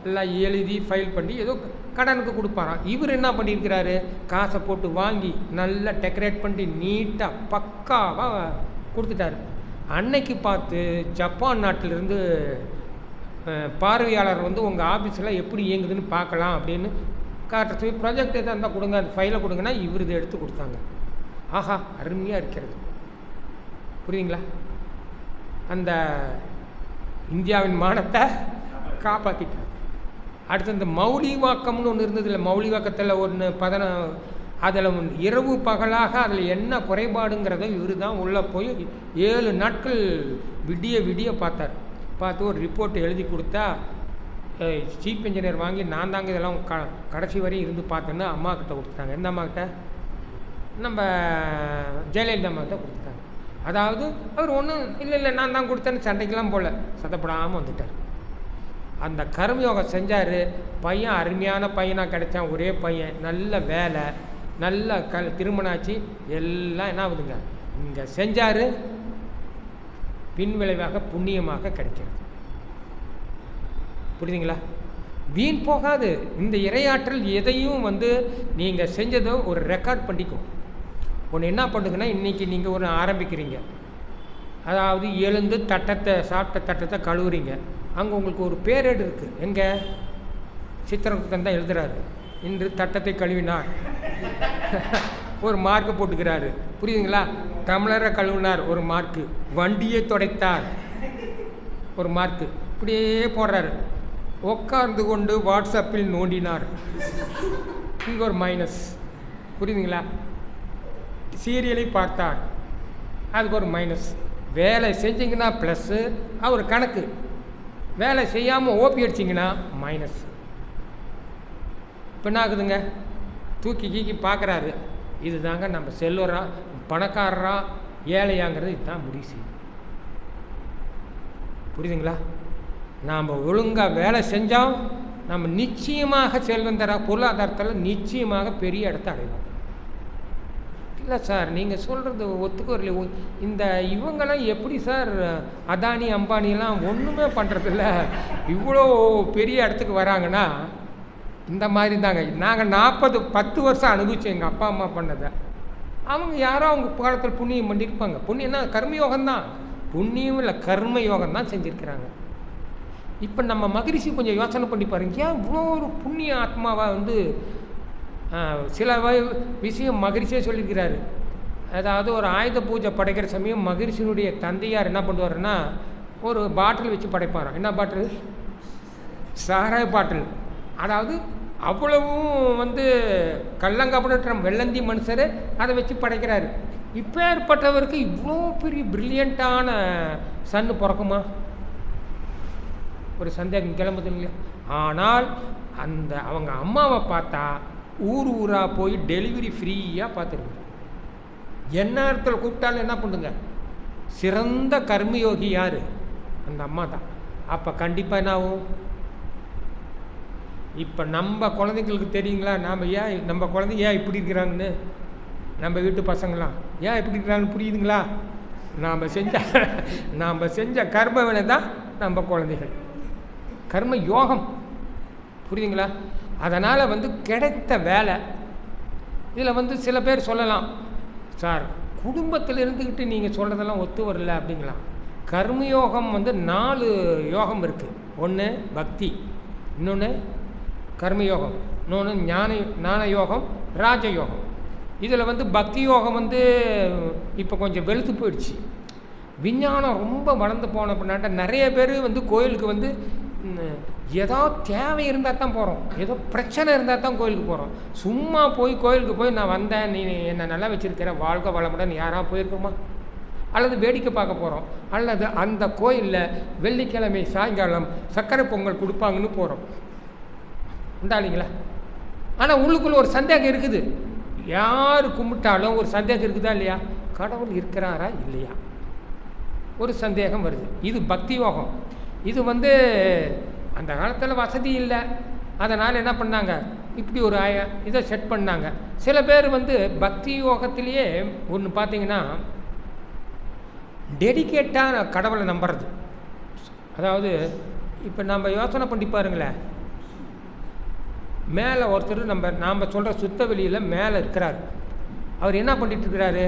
எல்லாம் எழுதி ஃபைல் பண்ணி ஏதோ கடனுக்கு கொடுப்பாராம். இவர் என்ன பண்ணியிருக்கிறாரு, காசை போட்டு வாங்கி நல்லா டெக்கரேட் பண்ணி நீட்டாக பக்காவாக கொடுத்துட்டாரு. அன்னைக்கு பார்த்து ஜப்பான் நாட்டிலிருந்து பார்வையாளர் வந்து உங்கள் ஆஃபீஸில் எப்படி இயங்குதுன்னு பார்க்கலாம் அப்படின்னு காட்ட சொல்லி ப்ராஜெக்ட் எதாக இருந்தால் கொடுங்க, அந்த ஃபைலை கொடுங்கன்னா இவர் இதை எடுத்து கொடுத்தாங்க. ஆஹா, அருமையாக இருக்கிறது. புரியுதுங்களா? அந்த இந்தியாவின் மானத்தை காப்பாற்றிட்டார். அடுத்து இந்த மௌலிவாக்கம்னு ஒன்று இருந்தது இல்லை, மௌலிவாக்கத்தில் ஒன்று அதில் இரவு பகலாக அதில் என்ன குறைபாடுங்கிறத இவர் தான் உள்ளே போய் 7 நாட்கள் விடிய பார்த்தார். பார்த்து ஒரு ரிப்போர்ட் எழுதி கொடுத்தா சீஃப் இன்ஜினியர் வாங்கி நான் தாங்க இதெல்லாம் கடைசி வரையும் இருந்து பார்த்தேன்னு அம்மா கிட்ட கொடுத்துட்டாங்க. எந்த அம்மா கிட்ட? நம்ம ஜெயலலிதா அம்மா கிட்ட கொடுத்துட்டாங்க. அதாவது அவர் ஒன்றும் இல்லை நான் தான் கொடுத்தேன்னு சண்டைக்கெல்லாம் போல, சத்தப்படாமல் வந்துட்டார். அந்த கர்மயோகம் செஞ்சார். பையன் அருமையான பையனாக கிடைச்சான், ஒரே பையன், நல்ல வேலை, நல்ல திருமணம் ஆச்சு. எல்லாம் என்ன ஆகுதுங்க, இங்கே செஞ்சார், பின் விளைவாக புண்ணியமாக கிடைக்கிறது. புரியுதுங்களா? வீண் போகாது. இந்த இறையாற்றல் எதையும் நீங்கள் செஞ்சதோ ஒரு ரெக்கார்ட் பண்ணிக்கும். ஒன்று என்ன பண்ணுங்கன்னா, இன்றைக்கி நீங்கள் ஒன்று ஆரம்பிக்கிறீங்க, அதாவது எழுந்து சாப்பிட்ட தட்டத்தை கழுவுறீங்க. அங்கே உங்களுக்கு ஒரு பேரேடு இருக்குது. எங்கே? சித்திரகுப்தன் தான் எழுதுறாரு, இன்று தட்டத்தை கழுவினார், ஒரு மார்க்கு போட்டுக்கிறாரு. புரியுதுங்களா? டம்ளரை கழுவினார், ஒரு மார்க்கு. வண்டியை துடைத்தார், ஒரு மார்க்கு. இப்படியே போடுறாரு. உட்கார்ந்து கொண்டு வாட்ஸ்அப்பில் நோண்டினார், இங்கே ஒரு மைனஸ். புரியுதுங்களா? சீரியலை பார்த்தார், அதுக்கு ஒரு மைனஸ். வேலை செஞ்சிங்கன்னா ப்ளஸ்ஸு, அவர் கணக்கு. வேலை செய்யாமல் ஓபி அடிச்சிங்கன்னா மைனஸ். இப்போ என்ன ஆகுதுங்க, தூக்கி பார்க்குறாரு. இது தாங்க நம்ம செல்வரா பணக்காரரா ஏழையாங்கிறது இதுதான் முடிவு செய்யும். புரியுதுங்களா? நாம் ஒழுங்காக வேலை செஞ்சோம், நம்ம நிச்சயமாக செல்வந்தரா பொருளாதாரத்தில் நிச்சயமாக பெரிய இடத்த அடைவோம். இல்லை சார், நீங்கள் சொல்கிறது ஒத்துக்கொள்ள, இந்த இவங்கெல்லாம் எப்படி சார் அதானி அம்பானியெல்லாம் ஒன்றுமே பண்ணுறதில்ல, இவ்வளோ பெரிய இடத்துக்கு வராங்கன்னா இந்த மாதிரி தாங்க. நாங்கள் 10 வருஷம் அனுபவிச்சோம் எங்கள் அப்பா அம்மா பண்ணதை. அவங்க யாரோ அவங்க காலத்தில் புண்ணியம் பண்ணியிருப்பாங்க. புண்ணியம்னா கர்மயோகம்தான், புண்ணியம் இல்லை கர்மயோகம் தான் செஞ்சுருக்கிறாங்க. இப்போ நம்ம மகரிஷி கொஞ்சம் யோசனை பண்ணி பாருங்க, ஏன் இவ்வளோ ஒரு புண்ணிய ஆத்மாவாக சில விஷயம் மகரிஷியே சொல்லியிருக்கிறாரு. அதாவது ஒரு ஆயுத பூஜை படைக்கிற சமயம் மகரிஷினுடைய தந்தையார் என்ன பண்ணுவாருன்னா, ஒரு பாட்டில் வச்சு படைப்பாராம். என்ன பாட்டில்? சாராய பாட்டில். அதாவது அவ்வளவும் கள்ளங்கபட வெள்ளந்தி மனுஷர் அதை வச்சு படைக்கிறாரு. இப்போ ஏற்பட்டவருக்கு இவ்வளோ பெரிய பிரில்லியண்ட்டான சன்னு பிறக்குமா? ஒரு சந்தேகம் கிளம்புது இல்லையா? ஆனால் அவங்க அம்மாவை பார்த்தா ஊராக போய் டெலிவரி ஃப்ரீயாக பார்த்துருங்க. என்ன இடத்துல கூப்பிட்டாலும் என்ன பண்ணுங்க, சிறந்த கர்மயோகி யார்? அந்த அம்மா தான். அப்போ கண்டிப்பாக என்ன ஆகும்? இப்போ நம்ம குழந்தைங்களுக்கு தெரியுங்களா, நம்ம குழந்தைங்க ஏன் இப்படி இருக்கிறாங்கன்னு? நம்ம வீட்டு பசங்களாம் ஏன் இப்படி இருக்கிறாங்கன்னு புரியுதுங்களா? நாம் செஞ்ச கர்ம வினை தான் நம்ம குழந்தைகள். கர்ம யோகம். புரியுதுங்களா? அதனால் கிடைத்த வேலை இதில் சில பேர் சொல்லலாம், சார் குடும்பத்தில் இருந்துக்கிட்டு நீங்கள் சொல்கிறதெல்லாம் ஒத்து வரல அப்படிங்களாம். கர்மயோகம் 4 யோகம் இருக்குது. ஒன்று பக்தி, இன்னொன்று கர்மயோகம், இன்னொன்று ஞான யோகம், ராஜயோகம். இதில் பக்தி யோகம் இப்போ கொஞ்சம் வெளுத்து போயிடுச்சு. விஞ்ஞானம் ரொம்ப வளர்ந்து போன பின்னாட்ட நிறைய பேர் கோயிலுக்கு ஏதோ தேவை இருந்தால் தான் போகிறோம், ஏதோ பிரச்சனை இருந்தால் தான் கோயிலுக்கு போகிறோம். சும்மா கோயிலுக்கு போய் நான் வந்தேன், நீ என்னை நல்லா வச்சுருக்கிற, வாழ்க்கை வளமுடன் யாராக போயிருக்கோமா? அல்லது வேடிக்கை பார்க்க போகிறோம், அல்லது அந்த கோயிலில் வெள்ளிக்கிழமை சாயங்காலம் சர்க்கரை பொங்கல் கொடுப்பாங்கன்னு போகிறோம். உண்டாளிங்களா? ஆனால் உள்ளுக்குள்ளே ஒரு சந்தேகம் இருக்குது. யார் கும்பிட்டாலும் ஒரு சந்தேகம் இருக்குதா இல்லையா? கடவுள் இருக்கிறாரா இல்லையா? ஒரு சந்தேகம் வருது. இது பக்தி யோகம். இது அந்த காலத்தில் வசதி இல்லை, அதனால் என்ன பண்ணாங்க, இப்படி ஒரு இதை செட் பண்ணாங்க. சில பேர் பக்தி யோகத்திலேயே ஒன்று பார்த்தீங்கன்னா டெடிக்கேட்டாக கடவுளை நம்புறது. அதாவது இப்போ நம்ம யோசனை பண்ணி பாருங்களேன், மேலே ஒருத்தர் நாம் சொல்கிற சுத்த வெளியில் மேலே இருக்கிறார். அவர் என்ன பண்ணிகிட்ருக்கிறாரு?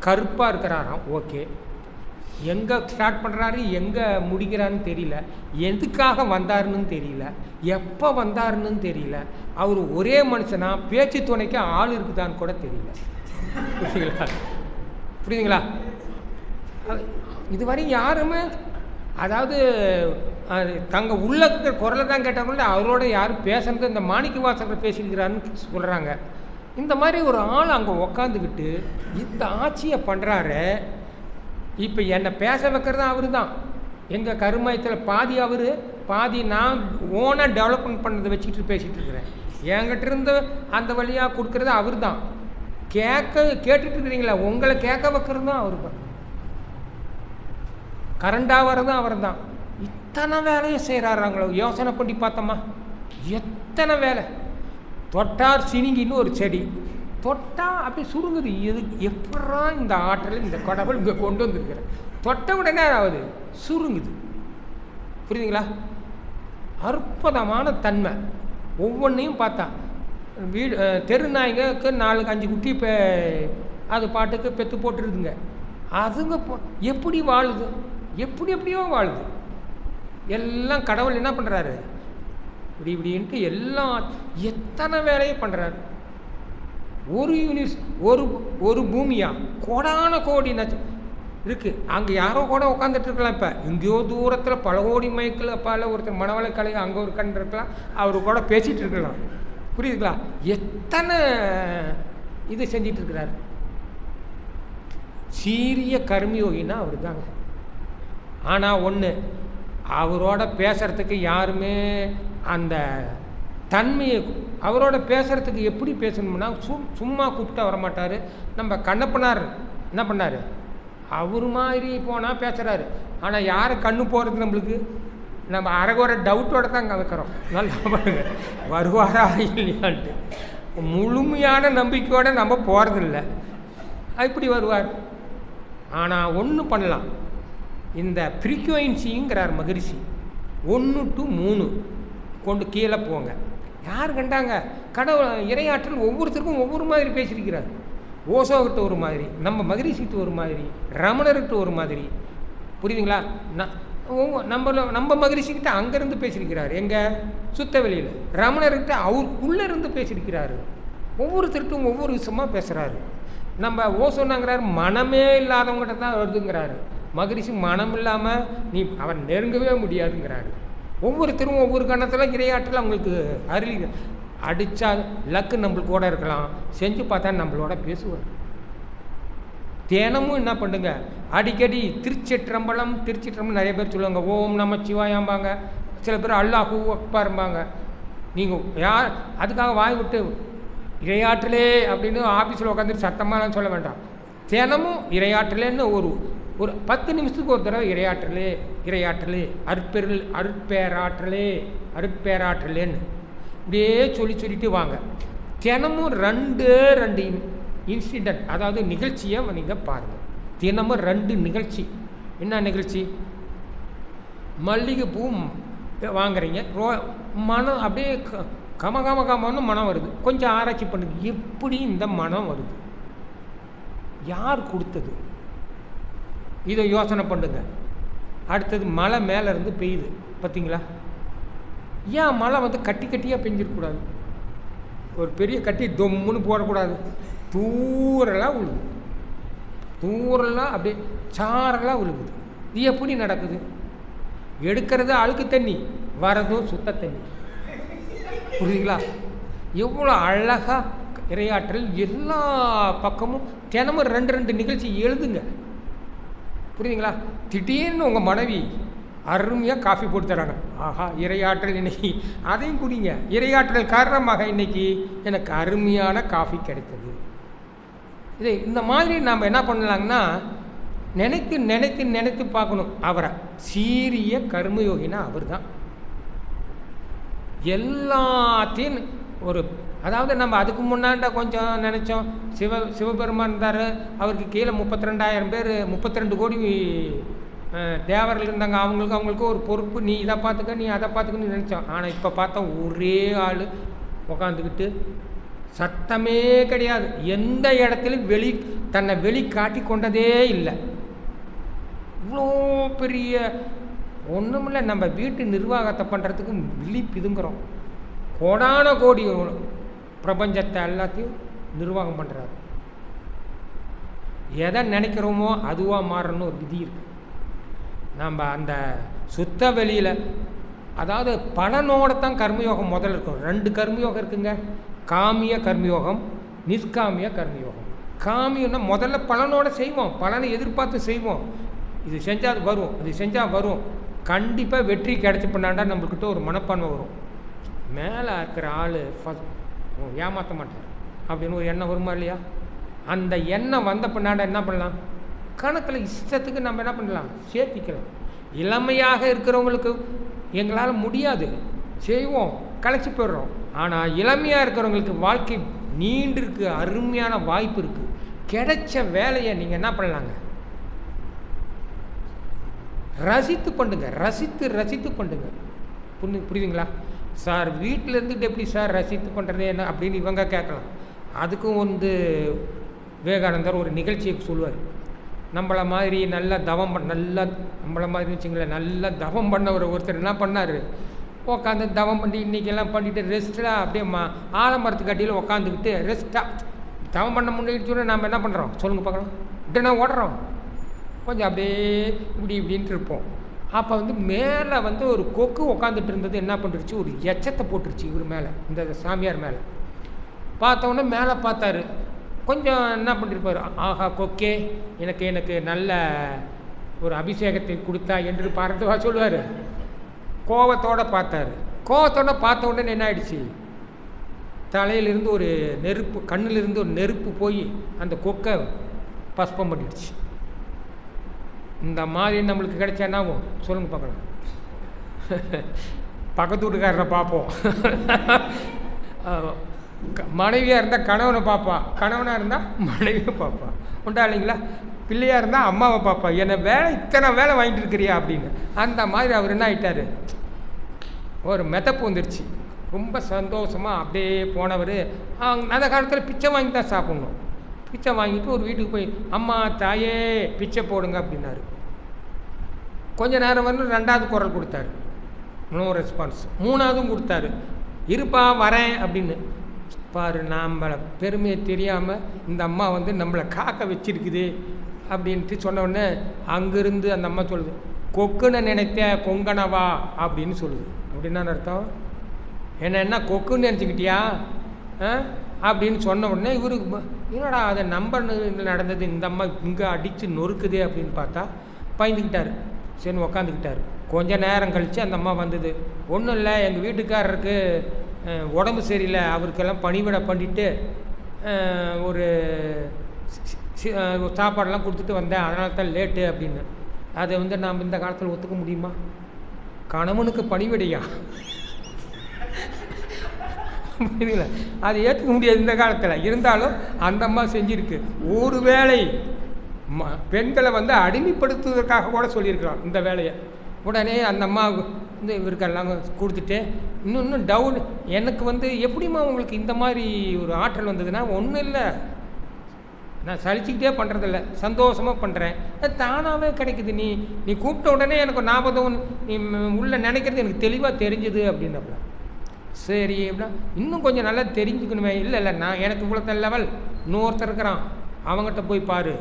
கருப்பாக இருக்கிறாராம். ஓகே, எங்கே ஸ்டார்ட் பண்ணுறாரு எங்கே முடிக்கிறாருன்னு தெரியல, எதுக்காக வந்தாருன்னு தெரியல, எப்போ வந்தாருன்னு தெரியல. அவர் ஒரே மனுஷனா, பேச்சு துணைக்கு ஆள் இருக்குதான்னு கூட தெரியல. புரியுதுங்களா? இதுவரை யாருமே அதாவது தங்க உள்ள இருக்கிற குரலை தான் கேட்டாங்களே, அவரோட யாரும் பேசுறது இந்த மாணிக்க வாசகர் பேசியிருக்கிறாருன்னு சொல்கிறாங்க. இந்த மாதிரி ஒரு ஆள் அங்கே உக்காந்துக்கிட்டு இந்த ஆட்சியை பண்ணுறாரு. இப்போ என்னை பேச வைக்கிறது அவர் தான். எங்கள் கருமாயத்தில் பாதி அவர், பாதி நான் ஓனாக டெவலப்மெண்ட் பண்ணதை வச்சுக்கிட்டு பேசிகிட்டு இருக்கிறேன். என்கிட்ட இருந்து அந்த வழியாக கொடுக்குறது அவர் தான். கேட்டுட்டு இருக்கிறீங்களா? உங்களை கேட்க வைக்கிறது தான் அவர் தான். கரண்டாக வரதும் அவர் தான். இத்தனை வேலையை செய்கிறாராங்களோ யோசனை பண்ணி பார்த்தோமா? எத்தனை வேலை! தொட்டார் சினிங்கின்னு ஒரு செடி தொட்டால் அப்படி சுருங்குது. இது எப்படா இந்த ஆற்றல் இந்த கடவுள் இங்கே கொண்டு வந்திருக்கிறேன். தொட்ட உடனே ஆகுது, சுருங்குது. புரியுதுங்களா? அற்புதமான தன்மை. ஒவ்வொன்றையும் பார்த்தா வீடு தெரு நாய்க்கு 4-5 குட்டி அது பாட்டுக்கு பெற்று போட்டுருதுங்க. அதுங்க எப்படி வாழுது? எப்படியோ வாழுது. எல்லாம் கடவுள் என்ன பண்ணுறாரு? இப்படின்ட்டு எல்லாம் எத்தனை வேலையும் பண்ணுறாரு. ஒரு யூனிஸ் ஒரு பூமியா கோடான கோடி இருக்குது. அங்கே யாரோ கூட உட்காந்துட்டு இருக்கலாம். இப்போ எங்கேயோ தூரத்தில் பல கோடி மைக்கில் பல ஒருத்தர் மனவளை கலை அங்கே ஒரு கண்டு இருக்கலாம், அவர் கூட பேசிகிட்டு இருக்கலாம். புரியுதுங்களா? எத்தனை இது செஞ்சிட்டு இருக்கிறார். சீரிய கர்மயோகின்னா அவர் தாங்க. ஆனால் ஒன்று, அவரோட பேசுகிறதுக்கு யாருமே அந்த தன்மையை, அவரோட பேசுகிறதுக்கு எப்படி பேசணும்னா சும்மா கூப்பிட்டா வரமாட்டார். நம்ம கண்ணப்பனார் என்ன பண்ணார்? அவர் மாதிரி போனால் பேசுகிறாரு. ஆனால் யாரை கண்ணு போகிறது நம்மளுக்கு நம்ம அரைகுறை டவுட்டோடு தான் அங்கே வைக்கிறோம். நல்லா பாருங்க, வருவாரா இல்லையான்ட்டு முழுமையான நம்பிக்கையோடு நம்ம போகிறதில்ல. இப்படி வருவார். ஆனால் ஒன்று பண்ணலாம். இந்த ஃப்ரீக்குவென்சிங்கிறார் மகரிஷி, 1 to 3 கொண்டு கீழே போங்க. யார் கண்டாங்க? கடவுள் இறையாற்றல் ஒவ்வொருத்தருக்கும் ஒவ்வொரு மாதிரி பேசியிருக்கிறார். ஓசோகிட்ட ஒரு மாதிரி, நம்ம மகரிஷிகிட்ட ஒரு மாதிரி, ரமணர்கிட்ட ஒரு மாதிரி. புரியுதுங்களா? நம்ம மகரிஷிக்கிட்ட அங்கேருந்து பேசியிருக்கிறார். எங்கள் சுத்த வெளியில். ரமணர்கிட்ட அவருக்குள்ளே இருந்து பேசியிருக்கிறாரு. ஒவ்வொருத்தருக்கும் ஒவ்வொரு விஷயமாக பேசுகிறாரு. நம்ம ஓசோனாங்கிறார் மனமே இல்லாதவங்ககிட்ட தான் வருதுங்கிறாரு. மகரிஷி மனம் இல்லாமல் நீ அவன் நெருங்கவே முடியாதுங்கிறாரு. ஒவ்வொருத்தரும் ஒவ்வொரு கணத்தில் இரையாற்றல் அவங்களுக்கு அருளி அடித்தா லக்கு நம்மளுக்கு கூட இருக்கலாம், செஞ்சு பார்த்தா நம்மளோட பேசுவார். தினமும் என்ன பண்ணுங்க, அடிக்கடி திருச்சிற்றம்பலம் நிறைய பேர் சொல்லுவாங்க. ஓம் நம சிவாயாம்பாங்க. சில பேர் அல்லாஹூ அக்பாரும்பாங்க. நீங்கள் யார் அதுக்காக வாய் விட்டு இரையாற்றலே அப்படின்னு ஆஃபீஸில் உட்காந்துட்டு சத்தமாலாம் சொல்ல வேண்டாம். தினமும் இரையாற்றலேன்னு ஒரு 10 நிமிஷத்துக்கு ஒரு தடவை இரையாற்றலே அருட்பேராற்றலேன்னு இப்படியே சொல்லிட்டு வாங்க. தினமும் 2 இன்சிடென்ட், அதாவது நிகழ்ச்சியை நீங்கள் பாருங்கள். தினமும் 2 நிகழ்ச்சி. என்ன நிகழ்ச்சி? மல்லிகைப்பூ வாங்குறீங்க, மனம் அப்படியே கமகமன்னு மனம் வருது. கொஞ்சம் ஆராய்ச்சி பண்ணுங்க, எப்படி இந்த மனம் வருது, யார் கொடுத்தது, இதை யோசனை பண்ணுங்க. அடுத்தது மழை மேலேருந்து பெய்யுது பார்த்தீங்களா? ஏன் மழை கட்டியாக பெஞ்சிருக்கூடாது? ஒரு பெரிய கட்டி தொம்முன்னு போடக்கூடாது. தூரலாக விழுது, தூரலாக அப்படியே சாரலாக விழுகுது. இது எப்படி நடக்குது? எடுக்கிறது அழுக்கு தண்ணி, வரதும் சுத்த தண்ணி. புரியுதுங்களா? எவ்வளோ அழகாக இரையாற்றல் எல்லா பக்கமும் தினமும் 2 நிகழ்ச்சி எழுதுங்க. புரியுதுங்களா? திடீர்னு உங்கள் மனைவி அருமையாக காஃபி போட்டு தராங்க. ஆஹா, இரையாற்றல் இன்னைக்கு அதையும் குடிங்க. இரையாற்றல் காரணமாக இன்னைக்கு எனக்கு அருமையான காஃபி கிடைத்தது. இந்த மாதிரி நாம் என்ன பண்ணலாங்கன்னா, நினைத்து பார்க்கணும் அவரை. சீரிய கர்மயோகினா அவர் தான். எல்லாத்தையும் அதாவது நம்ம அதுக்கு முன்னாண்ட கொஞ்சம் நினச்சோம். சிவபெருமான் இருந்தார், அவருக்கு கீழே 32,000 பேர், 32 கோடி தேவர்கள் இருந்தாங்க. அவங்களுக்கு ஒரு பொறுப்பு, நீ இதை பார்த்துக்க நீ அதை பார்த்துக்கன்னு நினச்சோம். ஆனால் இப்போ பார்த்தா ஒரே ஆள் உக்காந்துக்கிட்டு சத்தமே கிடையாது, எந்த இடத்துலையும் தன்னை காட்டி கொண்டதே இல்லை. இவ்வளோ பெரிய ஒன்றுமில்ல, நம்ம வீட்டு நிர்வாகத்தை பண்ணுறதுக்கு பிதுங்குறோம். கோடான கோடி பிரபஞ்சத்தை எல்லாத்தையும் நிர்வாகம் பண்ணுறாரு. எதை நினைக்கிறோமோ அதுவாக மாறணும்னு ஒரு விதி இருக்குது. நம்ம அந்த சுத்த வெளியில், அதாவது பலனோட தான் கர்மயோகம் முதல்ல இருக்கும். 2 கர்மயோகம் இருக்குங்க, காமிய கர்மயோகம், நிஷ்காமிய கர்மயோகம். காமியம்னா முதல்ல பலனோட செய்வோம், பலனை எதிர்பார்த்து செய்வோம். இது செஞ்சால் அது வரும், அது செஞ்சால் வரும், கண்டிப்பாக வெற்றி கிடைச்சி பண்ணாண்டா நம்மக்கிட்ட ஒரு மனப்பான்மை வரும். மேலே இருக்கிற ஆள் ஏமாற்ற மாட்டார் அப்படின்னு ஒரு எண்ணம் வருமா இல்லையா? அந்த எண்ணம் வந்த பின்னாடி என்ன பண்ணலாம், கணக்கில் இஷ்டத்துக்கு நம்ம என்ன பண்ணலாம், சேர்த்திக்கலாம். இளமையாக இருக்கிறவங்களுக்கு எங்களால் முடியாது, செய்வோம், களைச்சி போயிடுறோம். ஆனால் இளமையாக இருக்கிறவங்களுக்கு வாழ்க்கை நீண்டிருக்கு, அருமையான வாய்ப்பு இருக்குது. கிடைச்ச வேலையை நீங்கள் என்ன பண்ணலாங்க, ரசித்து பண்ணுங்க, ரசித்து பண்ணுங்க. புரியுதுங்களா சார்? வீட்டில் இருந்துட்டு எப்படி சார் ரசித்து பண்ணுறது என்ன அப்படின்னு இவங்க கேட்கலாம். அதுக்கும் விவேகானந்தர் ஒரு நிகழ்ச்சியை சொல்லுவார். நம்மளை மாதிரி நல்லா நம்மளை மாதிரி வச்சுங்களேன், நல்லா தவம் பண்ண ஒருத்தர் என்ன பண்ணார், உட்காந்து தவம் பண்ணி இன்றைக்கெல்லாம் பண்ணிவிட்டு ரெஸ்ட்டாக அப்படியே ஆலமரத்துக்கு அடியில் உட்காந்துக்கிட்டு ரெஸ்ட்டாக தவம் பண்ண முன்னாடி சொன்னால் நம்ம என்ன பண்ணுறோம் சொல்லுங்கள் பார்க்கலாம், இப்படின்னா ஓடுறோம், கொஞ்சம் அப்படியே இப்படின்ட்டு இருப்போம். அப்போ மேலே ஒரு கொக்கு உட்காந்துட்டு இருந்தது என்ன பண்ணிருச்சு, ஒரு எச்சத்தை போட்டுருச்சு இவர் மேலே, இந்த சாமியார் மேலே. பார்த்தோன்னே மேலே பார்த்தாரு, கொஞ்சம் என்ன பண்ணியிருப்பார், ஆஹா கொக்கே எனக்கு நல்ல ஒரு அபிஷேகத்தை கொடுத்தா என்று பார்த்துவா சொல்லுவார். கோபத்தோடு பார்த்தாரு. கோபத்தோடு பார்த்த உடனே என்ன ஆயிடுச்சு, தலையிலிருந்து ஒரு நெருப்பு, கண்ணிலிருந்து ஒரு நெருப்பு போய் அந்த கொக்கை பஸ்பம் பண்ணிடுச்சு. இந்த மாதிரி நம்மளுக்கு கிடைச்சா என்ன ஆகும் சொல்லுங்க பார்க்கலாம். பக்கத்து வீட்டுக்காரரை பார்ப்போம், மனைவியாக இருந்தால் கணவனை பார்ப்பா, கணவனாக இருந்தால் மனைவியை பார்ப்பா, உண்டா இல்லைங்களா? பிள்ளையாக இருந்தால் அம்மாவை பார்ப்பா, என்னை இத்தனை வேலை வாங்கிட்டு இருக்கிறியா அப்படின்னு. அந்த மாதிரி அவர் என்ன ஆகிட்டார், ஒரு மெதப்பு வந்துருச்சு. ரொம்ப சந்தோஷமாக அப்படியே போனவர். அந்த காலத்தில் பிச்சை வாங்கி தான் சாப்பிட்ணும். பிச்சை வாங்கிட்டு ஒரு வீட்டுக்கு போய், அம்மா தாயே பிச்சை போடுங்க அப்படின்னாரு. கொஞ்ச நேரம் 2வது குரல் கொடுத்தாரு, நோ ரெஸ்பான்ஸ். 3வதும் கொடுத்தாரு, இருப்பா வரேன் அப்படின்னு. பாரு, நம்மளை பெருமையை தெரியாமல் இந்த அம்மா நம்மளை காக்க வச்சிருக்குது அப்படின்ட்டு சொன்ன உடனே அங்கேருந்து அந்த அம்மா சொல்லுது, கொக்குன்னு நினைத்த கொங்கனவா அப்படின்னு சொல்லுது. அப்படின்னா அர்த்தம் என்ன கொக்குன்னு நினச்சிக்கிட்டியா அப்படின்னு சொன்ன உடனே இவருக்கு என்னடா அதை நடந்தது, இந்த அம்மா இங்கே அடித்து நொறுக்குது அப்படின்னு பார்த்தா பயந்துக்கிட்டார். சரி உக்காந்துக்கிட்டார். கொஞ்ச நேரம் கழித்து அந்த அம்மா வந்தது. ஒன்றும் இல்லை, எங்கள் வீட்டுக்காரருக்கு உடம்பு சரியில்லை, அவருக்கெல்லாம் பணிவிடை பண்ணிவிட்டு ஒரு சாப்பாடெல்லாம் கொடுத்துட்டு வந்தேன், அதனால தான் லேட்டு அப்படின்னு. அதை நாம் இந்த காலத்தில் ஒத்துக்க முடியுமா? கணவனுக்கு பணிவிடையா? புரியுதுங்களா? அதை ஏற்றுக்க முடியாது இந்த காலத்தில். இருந்தாலும் அந்த அம்மா செஞ்சுருக்கு. ஒரு வேளை பெண்களை அடிமைப்படுத்துவதற்காக கூட சொல்லியிருக்கலாம் இந்த வேலையை. உடனே அந்த அம்மா இவருக்கெல்லாம் கொடுத்துட்டு இன்னும் டவுன் எனக்கு எப்படிம்மா உங்களுக்கு இந்த மாதிரி ஒரு ஆற்றல் வந்ததுன்னா, ஒன்றும் இல்லை, நான் சலிச்சுக்கிட்டே பண்ணுறதில்ல, சந்தோஷமாக பண்ணுறேன், தானாகவே கிடைக்குது. நீ கூப்பிட்ட உடனே எனக்கு ஞாபகம், நீ உள்ள நினைக்கிறது எனக்கு தெளிவாக தெரிஞ்சுது அப்படின்னப்பல. சரி அப்படின்னா இன்னும் கொஞ்சம் நல்லா தெரிஞ்சுக்கணுமே. இல்லை நான் எனக்கு இவ்வளோ லெவல், இன்னொருத்தர் இருக்கிறான், அவங்ககிட்ட போய் பாரு.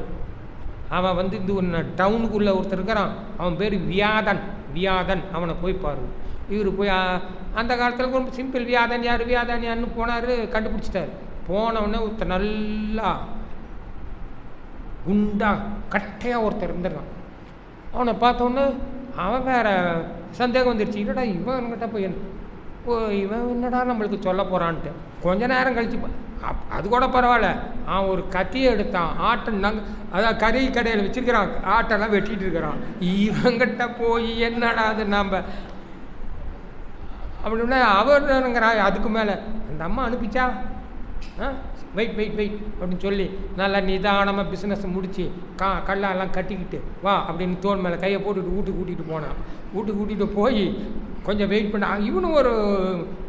அவன் இந்த ஒன்று டவுனுக்குள்ளே ஒருத்தர் இருக்கிறான், அவன் பேர் வியாதன், அவனை போய் பாரு. இவர் போய் அந்த காலத்தில் ரொம்ப சிம்பிள், வியாதன் யாருன்னு போனார், கண்டுபிடிச்சிட்டார். போனவுடனே ஒருத்தர் நல்லா குண்டா கட்டையாக ஒருத்தர் இருந்துடுறான். அவனை பார்த்தோன்னே அவன் வேற சந்தேகம் வந்துடுச்சு, என்னடா இவன்கிட்ட போய் இவன் என்னடா நம்மளுக்கு சொல்ல போகிறான்ட்டு. கொஞ்ச நேரம் கழிச்சு அது கூட பரவாயில்ல, அவன் ஒரு கத்தியை எடுத்தான், அதான் கறி கடையில் வச்சுருக்கிறான், ஆட்டெல்லாம் வெட்டிகிட்டு இருக்கிறான். இவங்கிட்ட போய் என்னடா அது நாம் அப்படின்னா அவருங்கிறான். அதுக்கு மேலே அந்த அம்மா அனுப்பிச்சா, வெயிட் அப்படின்னு சொல்லி நல்லா நிதானமாக பிஸ்னஸை முடித்து கல்லெல்லாம் கட்டிக்கிட்டு வா அப்படின்னு தோல் மேலே கையை போட்டுட்டு வீட்டுக்கு கூட்டிகிட்டு போனான். வீட்டுக்கு கூட்டிகிட்டு போய் கொஞ்சம் வெயிட் பண்ண, இவனும் ஒரு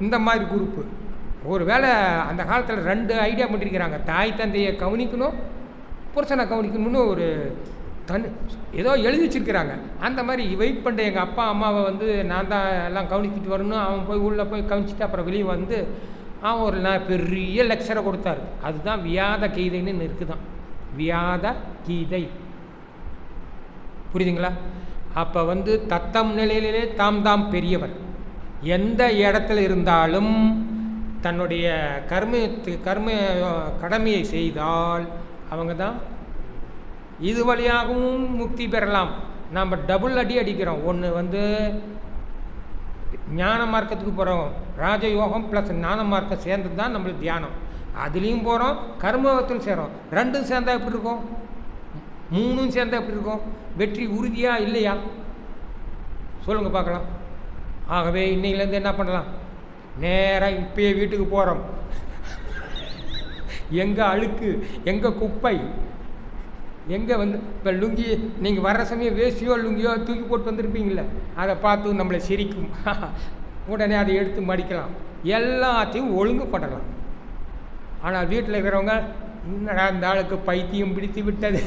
இந்த மாதிரி குரூப்பு ஒரு வேளை அந்த காலத்தில் 2 ஐடியா பண்ணியிருக்கிறாங்க. தாய் தந்தையை கவனிக்கணும், புருஷனை கவனிக்கணும்னு ஒரு ஏதோ எழுதி வச்சிருக்கிறாங்க. அந்த மாதிரி வெயிட் பண்ணுற எங்கள் அப்பா அம்மாவை வந்து நான் தான் எல்லாம் கவனிச்சிட்டு வரணும். அவன் போய் உள்ளே போய் கவனிச்சிட்டு அப்புறம் வெளியே வந்து அவன் ஒரு பெரிய லெக்சரை கொடுத்தாரு. அதுதான் வியாத கீதைன்னு இருக்குதான். வியாத கீதை புரியுதுங்களா? அப்போ வந்து தத்தம் நிலையிலே தாம் பெரியவர். எந்த இடத்துல இருந்தாலும் தன்னுடைய கர்ம கடமையை செய்தால் அவங்க தான் இது வழியாகவும் முக்தி பெறலாம். நாம் டபுள் அடிக்கிறோம். ஒன்று வந்து ஞான மார்க்கத்துக்கு போகிறோம், ராஜயோகம் ப்ளஸ் ஞான மார்க்கம் சேர்ந்தது தான் நம்மளுக்கு தியானம். அதுலேயும் போகிறோம், கர்மத்தில் சேரோம். 2ம் சேர்ந்தா எப்படி இருக்கும்? 3ம் சேர்ந்தா எப்படி இருக்கும்? வெற்றி உறுதியா இல்லையா? சொல்லுங்கள் பார்க்கலாம். ஆகவே இன்னையிலேருந்து என்ன பண்ணலாம்? நேராக இப்பயே வீட்டுக்கு போகிறோம். எங்கே அழுக்கு, எங்கே குப்பை, எங்கே வந்து இப்போ லுங்கி நீங்கள் வர்ற சமயம் வேஷ்டியோ லுங்கியோ தூக்கி போட்டு வந்திருப்பீங்கள, அதை பார்த்து நம்மளை சிரிக்கும். உடனே அதை எடுத்து மடிக்கலாம், எல்லாத்தையும் ஒழுங்கு பண்ணலாம். ஆனால் வீட்டில் இருக்கிறவங்க என்னடா இந்த ஆளுக்கு பைத்தியம் பிடித்து விட்டது,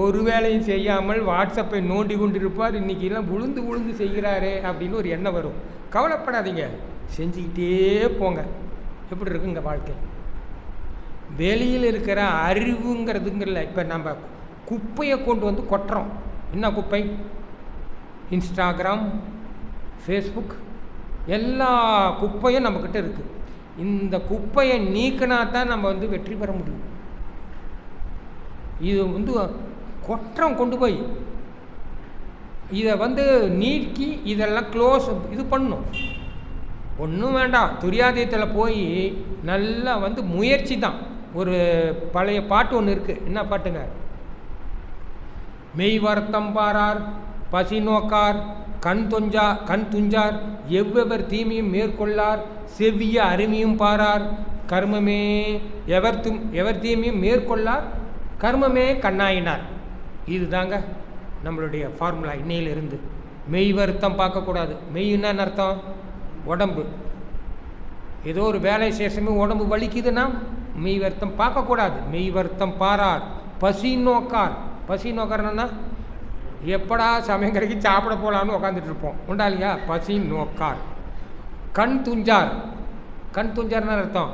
ஒரு வேலையும் செய்யாமல் வாட்ஸ்அப்பை நோண்டி கொண்டு இருப்பார், இன்றைக்கெல்லாம் உழுந்து செய்கிறாரே அப்படின்னு ஒரு எண்ணம் வரும். கவலைப்படாதீங்க, செஞ்சுக்கிட்டே போங்க. எப்படி இருக்குங்க வாழ்க்கை? வெளியில் இருக்கிற அறிவுங்கிறதுங்கல்ல. இப்போ நம்ம குப்பையை கொண்டு வந்து கொட்டுறோம். என்ன குப்பை? இன்ஸ்டாகிராம், ஃபேஸ்புக், எல்லா குப்பையும் நம்மக்கிட்ட இருக்குது. இந்த குப்பையை நீக்கினா தான் நம்ம வந்து வெற்றி பெற முடியும். இது வந்து கொட்டுறோம் கொண்டு போய், இதை வந்து நீக்கி இதெல்லாம் க்ளோஸ் இது பண்ணணும். ஒன்றும் வேண்டாம், துரியாதீதத்தில் போய் நல்லா வந்து முயற்சி தான். ஒரு பழைய பாட்டு ஒன்று இருக்குது. என்ன பாட்டுங்க? மெய் வருத்தம் பாரார், பசி நோக்கார், கண் துஞ்சார், எவ்வெவர் தீமையும் மேற்கொள்ளார், செவ்விய அருமையும் பாரார், கர்மமே எவர் தீமையும் மேற்கொள்ளார், கர்மமே கண்ணாயினார். இது தாங்க நம்மளுடைய ஃபார்முலா இன்னையிலிருந்து. மெய் வருத்தம் பார்க்கக்கூடாது. மெய்ன்னா அர்த்தம் உடம்பு. ஏதோ ஒரு வேலை சேஷமே உடம்பு வலிக்குதுன்னா மெய் வருத்தம் பார்க்கக்கூடாது. மெய் வருத்தம் பாரார், பசி நோக்கார். பசி நோக்கார்னா எப்படா சமயம் கிடைக்கி சாப்பிட போகலான்னு உட்காந்துட்டு இருப்போம், உண்டா இல்லையா? பசி நோக்கார். கண் துஞ்சார். கண் துஞ்சார்னு அர்த்தம்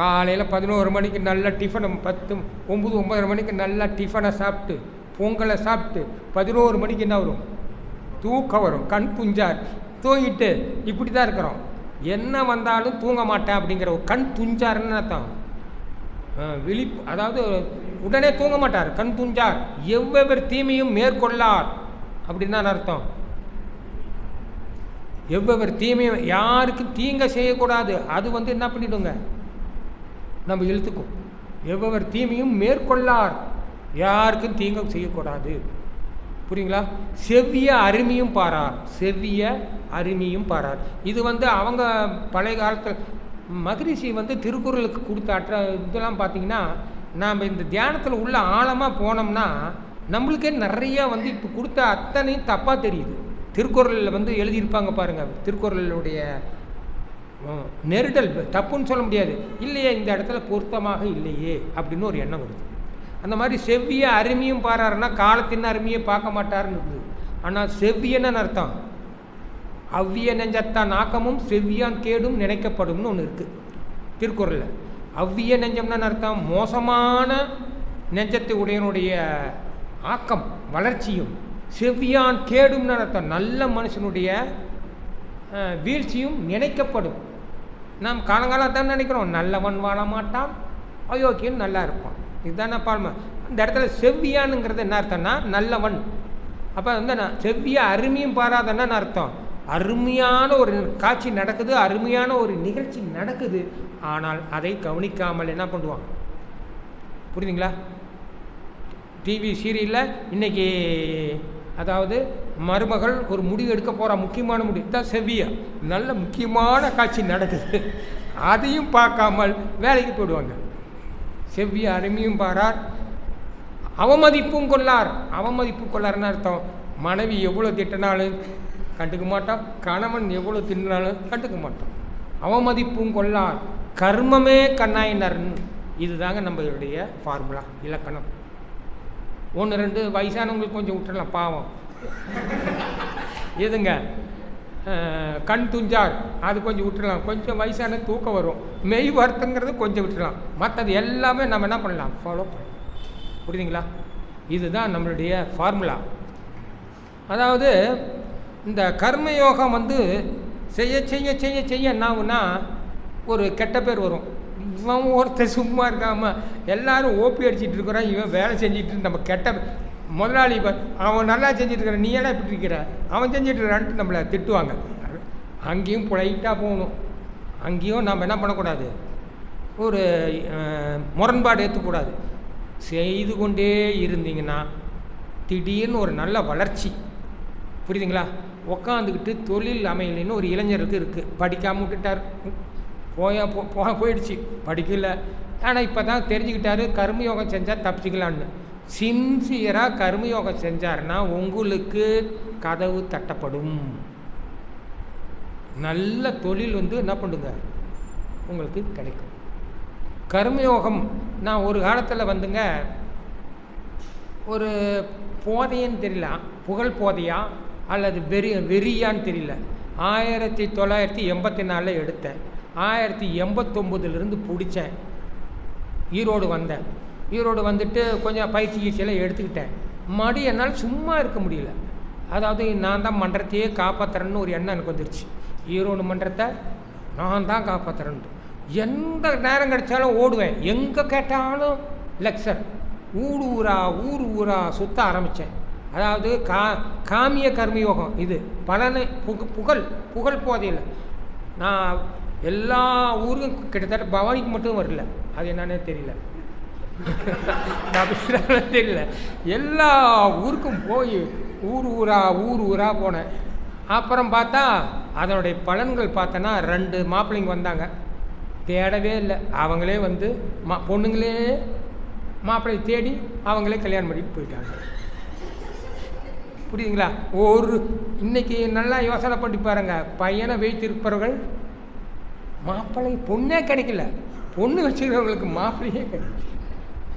காலையில் 11 மணிக்கு நல்ல டிஃபனை 9 மணிக்கு நல்லா டிஃபனை சாப்பிட்டு பொங்கலை சாப்பிட்டு 11 மணிக்கு என்ன வரும்? தூக்கம் வரும். கண் துஞ்சார். தூங்கிட்டு இப்படி தான் இருக்கிறோம், என்ன வந்தாலும் தூங்க மாட்டேன் அப்படிங்கிற ஒரு கண் துஞ்சார்னு அர்த்தம். அதாவது உடனே தூங்க மாட்டார். கண் துஞ்சார். எவ்வொரு தீமையும் மேற்கொள்ளார் அப்படின்னு தான் அர்த்தம். எவ்வொரு தீமையும், யாருக்கும் தீங்க செய்யக்கூடாது. அது வந்து என்ன பண்ணிடுங்க, நம்ம இழுத்துக்கும். எவ்வொரு தீமையும் மேற்கொள்ளார், யாருக்கும் தீங்க செய்யக்கூடாது. புரியுங்களா? செவ்விய அருமையும் பாரார். செவ்விய அருமையும் பாரார். இது வந்து அவங்க பழைய காலத்தில் மகரிஷி வந்து திருக்குறளுக்கு கொடுத்த இதெல்லாம் பார்த்தீங்கன்னா, நாம் இந்த தியானத்தில் உள்ள ஆழமாக போனோம்னா நம்மளுக்கே நிறையா வந்து இப்போ கொடுத்த அத்தனையும் தப்பாக தெரியுது. திருக்குறளில் வந்து எழுதியிருப்பாங்க பாருங்கள். திருக்குறளுடைய நெருடல் தப்புன்னு சொல்ல முடியாது. இல்லையே இந்த இடத்துல பொருத்தமாக இல்லையே அப்படின்னு ஒரு எண்ணம் வருது. அந்த மாதிரி செவ்விய அருமையும் பாராருன்னா காலத்தின் அருமையை பார்க்க மாட்டாருன்னு இருக்குது. ஆனால் செவ்வியன்னு அர்த்தம் அவ்விய நெஞ்சத்தான் ஆக்கமும் செவ்வியான் கேடும் நினைக்கப்படும்னு ஒன்று இருக்குது திருக்குறளில். அவ்விய நெஞ்சம்னு அர்த்தம் மோசமான நெஞ்சத்தை உடையனுடைய ஆக்கம் வளர்ச்சியும், செவ்வியான் கேடும்னு அர்த்தம் நல்ல மனுஷனுடைய வீழ்ச்சியும் நினைக்கப்படும். நாம் காலங்காலத்தான் நினைக்கிறோம் நல்லவன் வாழ மாட்டான், அயோக்கியன் நல்லா இருப்பான். இதுதானே பால்மா. இந்த இடத்துல செவ்வியானுங்கிறது என்ன அர்த்தம்னா நல்லவன். அப்போ வந்து நான் செவ்விய அருமையும் பாராதன்னு அர்த்தம். அருமையான ஒரு காட்சி நடக்குது, அருமையான ஒரு நிகழ்ச்சி நடக்குது, ஆனால் அதை கவனிக்காமல் என்ன பண்ணுவான்? புரியுதுங்களா? டிவி சீரியலில் இன்றைக்கி அதாவது மருமகள் ஒரு முடிவு எடுக்க போகிறா, முக்கியமான முடிவு தான் செவ்வியா, நல்ல முக்கியமான காட்சி நடக்குது, அதையும் பார்க்காமல் வேலைக்கு போயிடுவாங்க. செவ்விய அருமையும் பாரார், அவமதிப்பும் கொள்ளார். அவமதிப்பு கொள்ளாருன்னு அர்த்தம் மனைவி எவ்வளோ திட்டினாலும் கண்டுக்க மாட்டான், கணவன் எவ்வளோ திட்டினாலும் கண்டுக்க மாட்டான். அவமதிப்பும் கொள்ளார், கர்மமே கண்ணாயினர்னு. இதுதாங்க நம்மளுடைய ஃபார்முலா, இலக்கணம். 1 2 வயசானவங்களுக்கு கொஞ்சம் விட்டுறலாம், பாவம். எதுங்க கண் துஞ்சார், அது கொஞ்சம் விட்டுடலாம். கொஞ்சம் வயசான தூக்கம் வரும், மெய் வருத்தங்கிறது கொஞ்சம் விட்டுடலாம். மற்றது எல்லாமே நம்ம என்ன பண்ணலாம், ஃபாலோ பண்ணலாம். புரியுதுங்களா? இதுதான் நம்மளுடைய ஃபார்முலா. அதாவது இந்த கர்மயோகம் வந்து செய்ய செய்ய செய்ய செய்ய என்ன ஆகுன்னா ஒரு கெட்ட பேர் வரும். இவன் ஒருத்தர் சும்மா இருக்காமல் எல்லாரும் ஓப்பி அடிச்சிட்டு இருக்கிறான், இவன் வேலை செஞ்சிட்டு நம்ம கெட்ட முதலாளி அவன் நல்லா செஞ்சுட்டு இருக்கிற, நீ எல்லாம் இப்படி இருக்கிற, அவன் செஞ்சுட்டு இருக்கிறான்ட்டு நம்மளை திட்டுவாங்க. அங்கேயும் பொலைட்டாக போகணும். அங்கேயும் நம்ம என்ன பண்ணக்கூடாது, ஒரு முரண்பாடு ஏற்றக்கூடாது. செய்து கொண்டே இருந்தீங்கன்னா திடீர்னு ஒரு நல்ல வளர்ச்சி. புரியுதுங்களா? உக்காந்துக்கிட்டு தொழில் அமையலைன்னு ஒரு இளைஞருக்கு இருக்குது. படிக்காமல் விட்டுட்டார், போயிடுச்சு, படிக்கல. ஆனால் இப்போ தான் தெரிஞ்சுக்கிட்டாரு கர்மயோகம் செஞ்சால் தப்பிச்சிக்கலான்னு. சின்சியராக கர்மயோகம் செஞ்சார்னா உங்களுக்கு கதவு தட்டப்படும். நல்ல தொழில் வந்து என்ன பண்ணுங்க உங்களுக்கு கிடைக்கும். கர்மயோகம் நான் ஒரு காலத்தில் வந்துங்க ஒரு போதைன்னு தெரியல, புகழ் போதையா அல்லது வெறியான்னு தெரியல, 1984 எடுத்தேன். 1989 பிடிச்சேன். ஈரோடு வந்தேன். ஈரோடு வந்துட்டு கொஞ்சம் பயிற்சி கீழ்ச்சியெல்லாம் எடுத்துக்கிட்டேன். மறுபடி என்னால் சும்மா இருக்க முடியல. அதாவது நான் தான் மன்றத்தையே காப்பாற்றுறேன்னு ஒரு எண்ணம் எனக்கு வந்துருச்சு. ஈரோடு மன்றத்தை நான் தான் காப்பாற்றுறேன்ட்டு எந்த நேரம் கிடைச்சாலும் ஓடுவேன். எங்கே கேட்டாலும் லெக்சர், ஊர் ஊரா சுற்ற ஆரம்பித்தேன். அதாவது காமிய கர்மயோகம் இது. பலனை புகழ் போதையில் நான் எல்லா ஊருக்கும் கிட்டத்தட்ட பவானிக்கு மட்டும் வரல, அது என்னன்னே தெரியல, தெரியல. எல்லா ஊருக்கும் போய் ஊர் ஊரா போனேன். அப்புறம் பார்த்தா அதனுடைய பலன்கள் பார்த்தோன்னா 2 மாப்பிள்ளைங்க வந்தாங்க. தேடவே இல்லை, அவங்களே வந்து பொண்ணுங்களே மாப்பிள்ளை தேடி அவங்களே கல்யாணம் பண்ணிட்டு போயிட்டாங்க. புரியுதுங்களா? இன்னைக்கு நல்லா யோசனை பண்ணி பாருங்க. பையனை வைத்திருப்பவர்கள் மாப்பிள்ளை பொண்ணே கிடைக்கல, பொண்ணு வச்சுக்கிறவங்களுக்கு மாப்பிள்ளையே கிடைக்கல.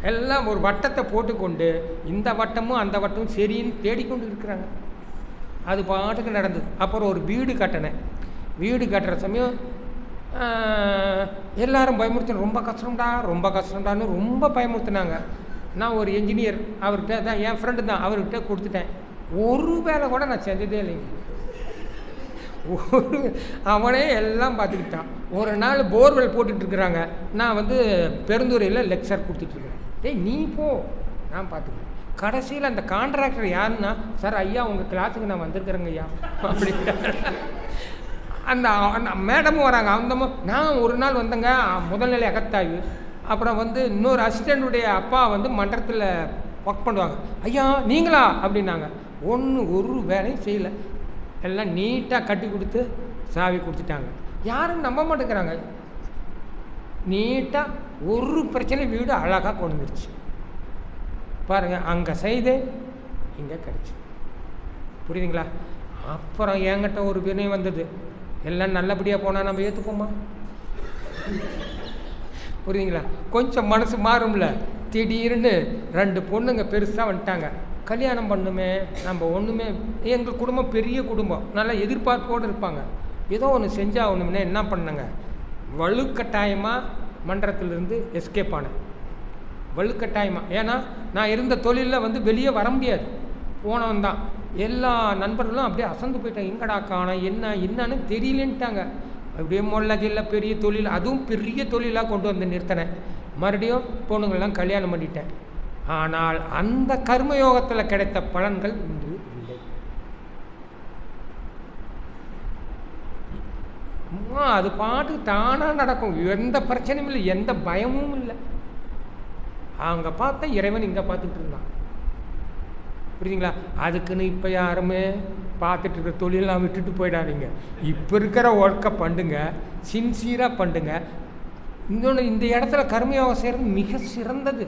எல்லாம் ஒரு வட்டத்தை போட்டுக்கொண்டு இந்த வட்டமும் அந்த வட்டமும் சரின்னு தேடிக்கொண்டு இருக்கிறாங்க. அது பாட்டுக்கு நடந்தது. அப்புறம் ஒரு வீடு கட்டினேன். வீடு கட்டுற சமயம் எல்லாரும் பயமுறுத்தின, ரொம்ப கஷ்டம்டான்னு ரொம்ப பயமுறுத்தினாங்க. நான் ஒரு என்ஜினியர், அவர்கிட்ட தான், என் ஃப்ரெண்டு தான், அவர்கிட்ட கொடுத்துட்டேன். ஒரு வேலை கூட நான் செஞ்சதே இல்லைங்க. அவனே எல்லாம் பார்த்துக்கிட்டான். ஒரு நாள் போர்வெல் போட்டுட்ருக்குறாங்க, நான் வந்து பெருந்துறையில் லெக்சர் கொடுத்துட்ருக்குறேன். டேய் நீ போ, நான் பார்த்துக்கிறேன். கடைசியில் அந்த கான்ட்ராக்டர் யாருன்னா, சார் ஐயா உங்கள் கிளாஸுக்கு நான் வந்திருக்கிறேங்க ஐயா அப்படின்ட்டு. அந்த மேடமும் வராங்க. நான் ஒரு நாள் வந்தேங்க, முதல்நிலை அகத்தாய்வு. அப்புறம் வந்து இன்னொரு அசிஸ்டண்ட்டுடைய அப்பா வந்து மன்றத்தில் ஒர்க் பண்ணுவாங்க. ஐயா நீங்களா அப்படின்னாங்க. ஒரு வேலையும் செய்யலை, எல்லாம் நீட்டாக கட்டி கொடுத்து சாவி கொடுத்துட்டாங்க. யாரும் நம்ப மாட்டேங்கிறாங்க. நீட்டாக ஒரு பிரச்சனை, வீடு அழகாக கொண்டு வந்துருச்சு பாருங்கள். அங்கே செய்து இங்கே கிடச்சி. புரியுதுங்களா? அப்புறம் என்கிட்ட ஒரு வினயம் வந்தது, எல்லாம் நல்லபடியாக போனால் நம்ம ஏற்றுப்போமா? புரியுதுங்களா? கொஞ்சம் மனசு மாறும்ல. திடீர்னு 2 பொண்ணுங்க பெருசாக வந்துட்டாங்க. கல்யாணம் பண்ணுமே, நம்ம ஒன்றுமே, எங்கள் குடும்பம் பெரிய குடும்பம், நல்லா எதிர்பார்ப்போடு இருப்பாங்க. ஏதோ ஒன்று செஞ்சால் ஒன்றுமே என்ன பண்ணங்க, வலுக்கட்டாயமாக மன்றத்திலிருந்து எஸ்கேப் ஆனேன். வலுக்கட்டாயமாக. ஏன்னா நான் இருந்த தொழிலில் வந்து வெளியே வர முடியாது. போனவன் தான். எல்லா நண்பர்களும் அப்படியே அசந்து போயிட்டாங்க. எங்கடா காணோம், என்னன்னு தெரியலன்ட்டாங்க. அப்படியே மொல்லகில்ல பெரிய தொழில், அதுவும் பெரிய தொழிலாக கொண்டு வந்து நிறுத்தினேன். மறுபடியும் பொண்ணுங்கள்லாம் கல்யாணம் பண்ணிட்டேன். ஆனால் அந்த கர்மயோகத்தில் கிடைத்த பலன்கள் இன்று இல்லை. அது பாட்டு தானாக நடக்கும். எந்த பிரச்சனையும் இல்லை, எந்த பயமும் இல்லை. அங்கே பார்த்தா இறைவன் இங்கே பார்த்துட்டு இருந்தான். புரியுதுங்களா? அதுக்குன்னு இப்போ யாருமே பார்த்துட்டு இருக்கிற தொழிலெலாம் விட்டுட்டு போயிடாதீங்க. இப்போ இருக்கிற ஒர்க்கை பண்ணுங்க, சின்சியராக பண்ணுங்க. இன்னொன்று, இந்த இடத்துல கர்மயோகம் செய்கிறது மிக சிறந்தது.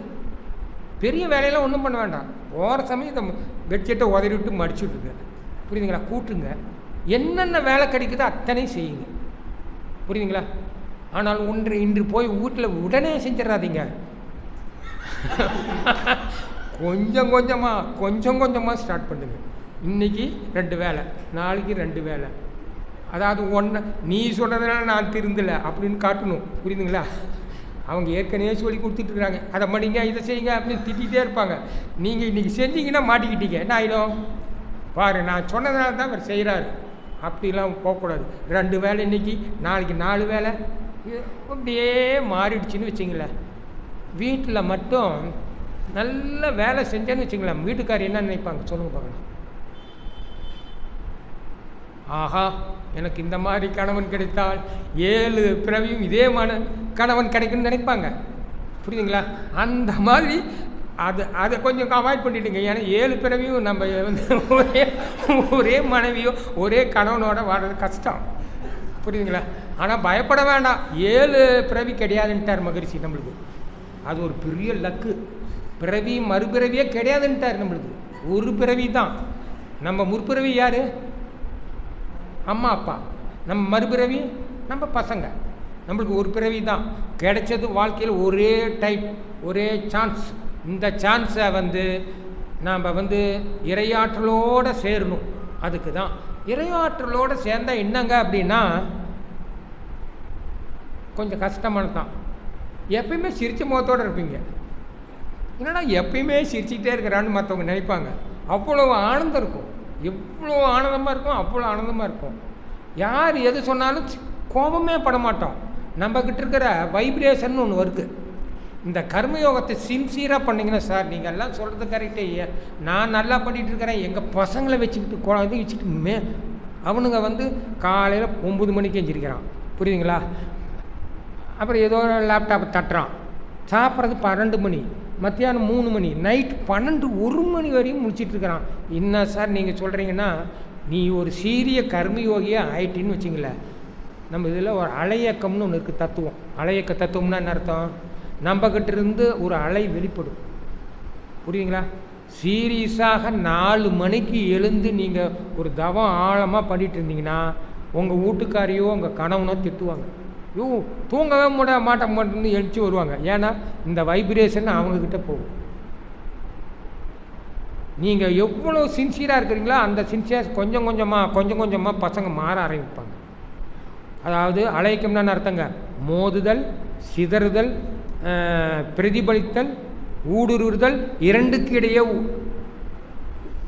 பெரிய வேலையெல்லாம் ஒன்றும் பண்ண வேண்டாம். போகிற சமயம் இந்த பெட்ஷீட்டை உதறி விட்டு மடிச்சுட்ருங்க. புரியுதுங்களா? கூட்டுங்க. என்னென்ன வேலை கிடைக்குதோ அத்தனை செய்யுங்க. புரியுதுங்களா? ஆனால் இன்று போய் வீட்டில் உடனே செஞ்சிடறாதீங்க. கொஞ்சம் கொஞ்சமாக ஸ்டார்ட் பண்ணுங்க. இன்றைக்கி 2 வேலை, நாளைக்கு 2 வேலை. அதாவது ஒன்று நீ சொன்னதுனால நான் திருந்தலை அப்படின்னு காட்டணும். புரியுதுங்களா? அவங்க ஏற்கனவே சொல்லி கொடுத்துட்ருக்குறாங்க, அதை பண்ணிங்க இதை செய்யுங்க அப்படின்னு திட்டிகிட்டே இருப்பாங்க. நீங்கள் இன்றைக்கி செஞ்சீங்கன்னா மாட்டிக்கிட்டீங்க. என்ன ஆகிடும் பாரு, நான் சொன்னதுனால தான் அவர் செய்கிறாரு. அப்படிலாம் போகக்கூடாது. 2 வேலை இன்றைக்கி, நாளைக்கு 4 வேலை, அப்படியே மாறிடுச்சின்னு வச்சிங்களேன். வீட்டில் மட்டும் நல்ல வேலை செஞ்சேன்னு வச்சுங்களேன், வீட்டுக்காரர் என்ன நினைப்பாங்க சொல்லுங்கள் பார்க்கலாம். ஆஹா, எனக்கு இந்த மாதிரி கணவன் கிடைத்தால் 7 பிறவியும் இதே கணவன் கிடைக்குன்னு நினைப்பாங்க. புரியுதுங்களா? அந்த மாதிரி அதை கொஞ்சம் அவாய்ட் பண்ணிவிடுங்க. ஏன்னா 7 பிறவியும் நம்ம வந்து ஒரே மனைவியோ ஒரே கணவனோட வாடுறது கஷ்டம். புரியுதுங்களா? ஆனால் பயப்பட வேண்டாம், 7 பிறவி கிடையாதுன்ட்டார் மகரிஷி நம்மளுக்கு. அது ஒரு பெரிய லக்கு. பிறவி மறுபிறவியே கிடையாதுன்ட்டார் நம்மளுக்கு. ஒரு பிறவி தான். நம்ம முற்பிறவி யார்? அம்மா அப்பா. நம்ம மறுபிறவி நம்ம பசங்க. நம்மளுக்கு ஒரு பிறவி தான் கிடைச்சது. வாழ்க்கையில் ஒரே டைப், ஒரே சான்ஸ். இந்த சான்ஸை வந்து நாம் வந்து இறையாற்றலோடு சேரணும். அதுக்கு தான் இறையாற்றலோடு சேர்ந்தால் என்னங்க அப்படின்னா கொஞ்சம் கஷ்டமானது தான். எப்பயுமே சிரிச்ச முகத்தோடு இருப்பீங்க. என்னடா எப்பயுமே சிரிச்சுக்கிட்டே இருக்கிறான்னு மற்றவங்க நினைப்பாங்க. அவ்வளோ ஆனந்தம் இருக்கும். எவ்வளோ ஆனந்தமாக இருக்கும், அவ்வளோ ஆனந்தமாக இருக்கும். யார் எது சொன்னாலும் கோபமே பட மாட்டோம். நம்மக்கிட்ட இருக்கிற வைப்ரேஷன் ஒன்று வருது. இந்த கர்மயோகத்தை சின்சியராக பண்ணிங்கன்னா, சார் நீங்கள் எல்லாம் சொல்கிறது கரெக்டே, நான் நல்லா பண்ணிகிட்டு இருக்கிறேன், எங்கள் பசங்களை வச்சுக்கிட்டு குழந்தை வச்சுக்கிட்டு அவனுங்க வந்து காலையில் 9 மணிக்கு எஞ்சிருக்கிறான். புரியுதுங்களா? அப்புறம் ஏதோ லேப்டாப்பை தட்டுறான். சாப்பிட்றது 12 மணி, மத்தியானம் 3 மணி, நைட் 12 1 மணி வரையும் முடிச்சிட்ருக்கிறான். என்ன சார் நீங்கள் சொல்கிறீங்கன்னா, நீ ஒரு சீரிய கர்மயோகியாக ஆயிட்டின்னு வச்சிங்களேன். நம்ம இதில் ஒரு அலையக்கம்னு ஒன்று இருக்குது, தத்துவம். அலையக்க தத்துவம்னா என்ன அர்த்தம்? நம்மக்கிட்ட இருந்து ஒரு அலை வெளிப்படும். புரியுதுங்களா? சீரியஸாக 4 மணிக்கு எழுந்து நீங்கள் ஒரு தவம் ஆழமாக பண்ணிகிட்டு இருந்தீங்கன்னா உங்கள் வீட்டுக்காரையோ உங்கள் கணவனோ திட்டுவாங்க. தூங்கவே மாட்டேன்னு எழுச்சி வருவாங்க. ஏன்னா இந்த வைப்ரேஷன் அவங்கக்கிட்ட போகும். நீங்கள் எவ்வளோ சின்சியராக இருக்கிறீங்களோ அந்த சின்சியர் கொஞ்சம் கொஞ்சமாக பசங்க மாற ஆரம்பிப்பாங்க. அதாவது அலைக்கம்னா அர்த்தங்க, மோதுதல், சிதறுதல், பிரதிபலித்தல், ஊடுருவுதல், 2க்கு இடையே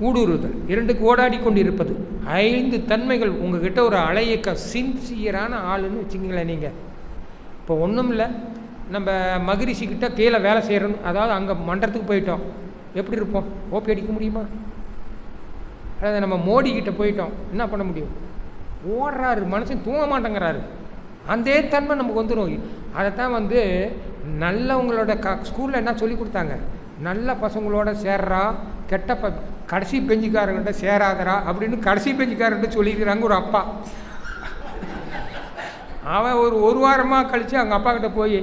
ஊடுருவுதல், 2க்கு ஓடாடி கொண்டு இருப்பது. 5 தன்மைகள் உங்ககிட்ட ஒரு அலையக்க சின்சியரான ஆளுன்னு வச்சுங்களேன். நீங்கள் இப்போ ஒன்றும் இல்லை, நம்ம மகரிஷிக்கிட்ட கீழே வேலை செய்கிறோம், அதாவது அங்கே மன்றத்துக்கு போயிட்டோம், எப்படி இருப்போம்? ஓப்பி அடிக்க முடியுமா? அதாவது நம்ம மோடிக்கிட்ட போயிட்டோம், என்ன பண்ண முடியும்? ஓடுறாரு மனுஷன், தூங்க மாட்டேங்கிறாரு. அந்த தன்மை நமக்கு வந்துடும். அதைத்தான் வந்து நல்லவங்களோட ஸ்கூலில் என்ன சொல்லி கொடுத்தாங்க, நல்ல பசங்களோட சேர்றா, கெட்ட கடைசி பெஞ்சுக்காரங்கிட்ட சேராதரா அப்படின்னு கடைசி பெஞ்சுக்காரங்கிட்ட சொல்லியிருக்கிறாங்க ஒரு அப்பா. அவன் ஒரு வாரமாக கழித்து அவங்க அப்பா கிட்ட போய்,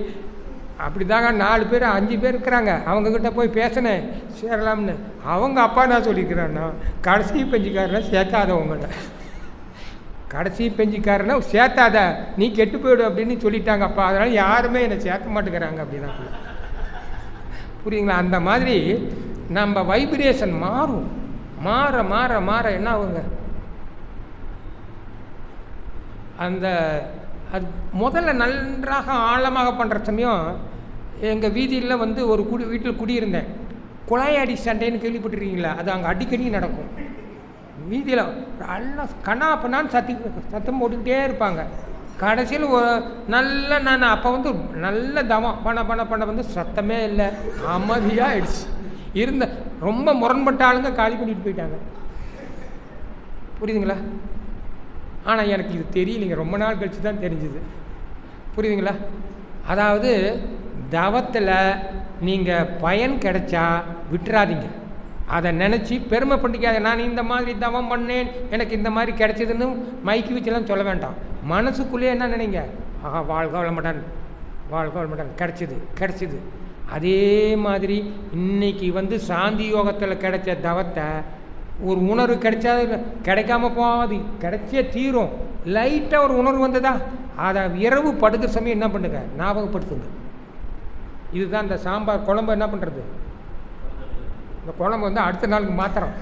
அப்படி தாங்க 4 பேர் 5 பேர் இருக்கிறாங்க, அவங்கக்கிட்ட போய் பேசினேன் சேரலாம்னு. அவங்க அப்பா என்ன சொல்லியிருக்கிறான்னா, கடைசி பெஞ்சுக்காரனை சேர்க்காதவங்கள்ட்ட, கடைசி பெஞ்சுக்காரனை சேர்த்தாத, நீ கெட்டு போயிடு அப்படின்னு சொல்லிட்டாங்க அப்பா. அதனால் யாருமே என்னை சேர்க்க மாட்டேங்கிறாங்க அப்படின்னா. புரியுங்களா? அந்த மாதிரி நம்ம வைப்ரேஷன் மாறும். மாற என்ன ஆகுங்க, அந்த அது முதல்ல நன்றாக ஆழமாக பண்ணுற சமயம் எங்கள் வீதியில் வந்து ஒரு வீட்டில் குடியிருந்தேன். குழாயடி சண்டைன்னு கேள்விப்பட்டிருக்கீங்களா? அது அங்கே அடிக்கடி நடக்கும். வீதியில் எல்லாம் கண்ணாப்பண்ணான்னு சத்தம் போட்டுக்கிட்டே இருப்பாங்க. கடைசியில் நான் அப்போ வந்து நல்ல தவம் பண்ண வந்து சத்தமே இல்லை, அமைதியாக ஆயிடுச்சு. ரொம்ப முரண்பட்ட ஆளுங்க காலி பண்ணிட்டு போயிட்டாங்க. புரியுதுங்களா? ஆனால் எனக்கு இது தெரியலைங்க, ரொம்ப நாள் கழிச்சு தான் தெரிஞ்சுது. புரியுதுங்களா? அதாவது தவத்தில் நீங்கள் பயன் கிடைச்சா விட்டுறாதீங்க. அதை நினச்சி பெருமை பண்ணிக்காத, நான் இந்த மாதிரி தவம் பண்ணேன் எனக்கு இந்த மாதிரி கிடைச்சதுன்னு மைக்கு வச்செல்லாம் சொல்ல வேண்டாம். மனசுக்குள்ளேயே என்ன நினைங்க, ஆஹா வாழ்க வளமுடன் கிடைச்சிது. அதே மாதிரி இன்னைக்கு வந்து சாந்தி யோகத்தில் கிடைச்ச தவத்தை ஒரு உணர்வு கிடைச்சா கிடைக்காம போகாது, கிடைச்சே தீரும். லைட்டாக ஒரு உணர்வு வந்ததா அதை இரவு படுக்கிற சமயம் என்ன பண்ணுங்க, ஞாபகப்படுத்துங்க. இதுதான் இந்த சாம்பார் குழம்பு என்ன பண்ணுறது, இந்த குழம்பு வந்து அடுத்த நாளுக்கு மாத்திரம்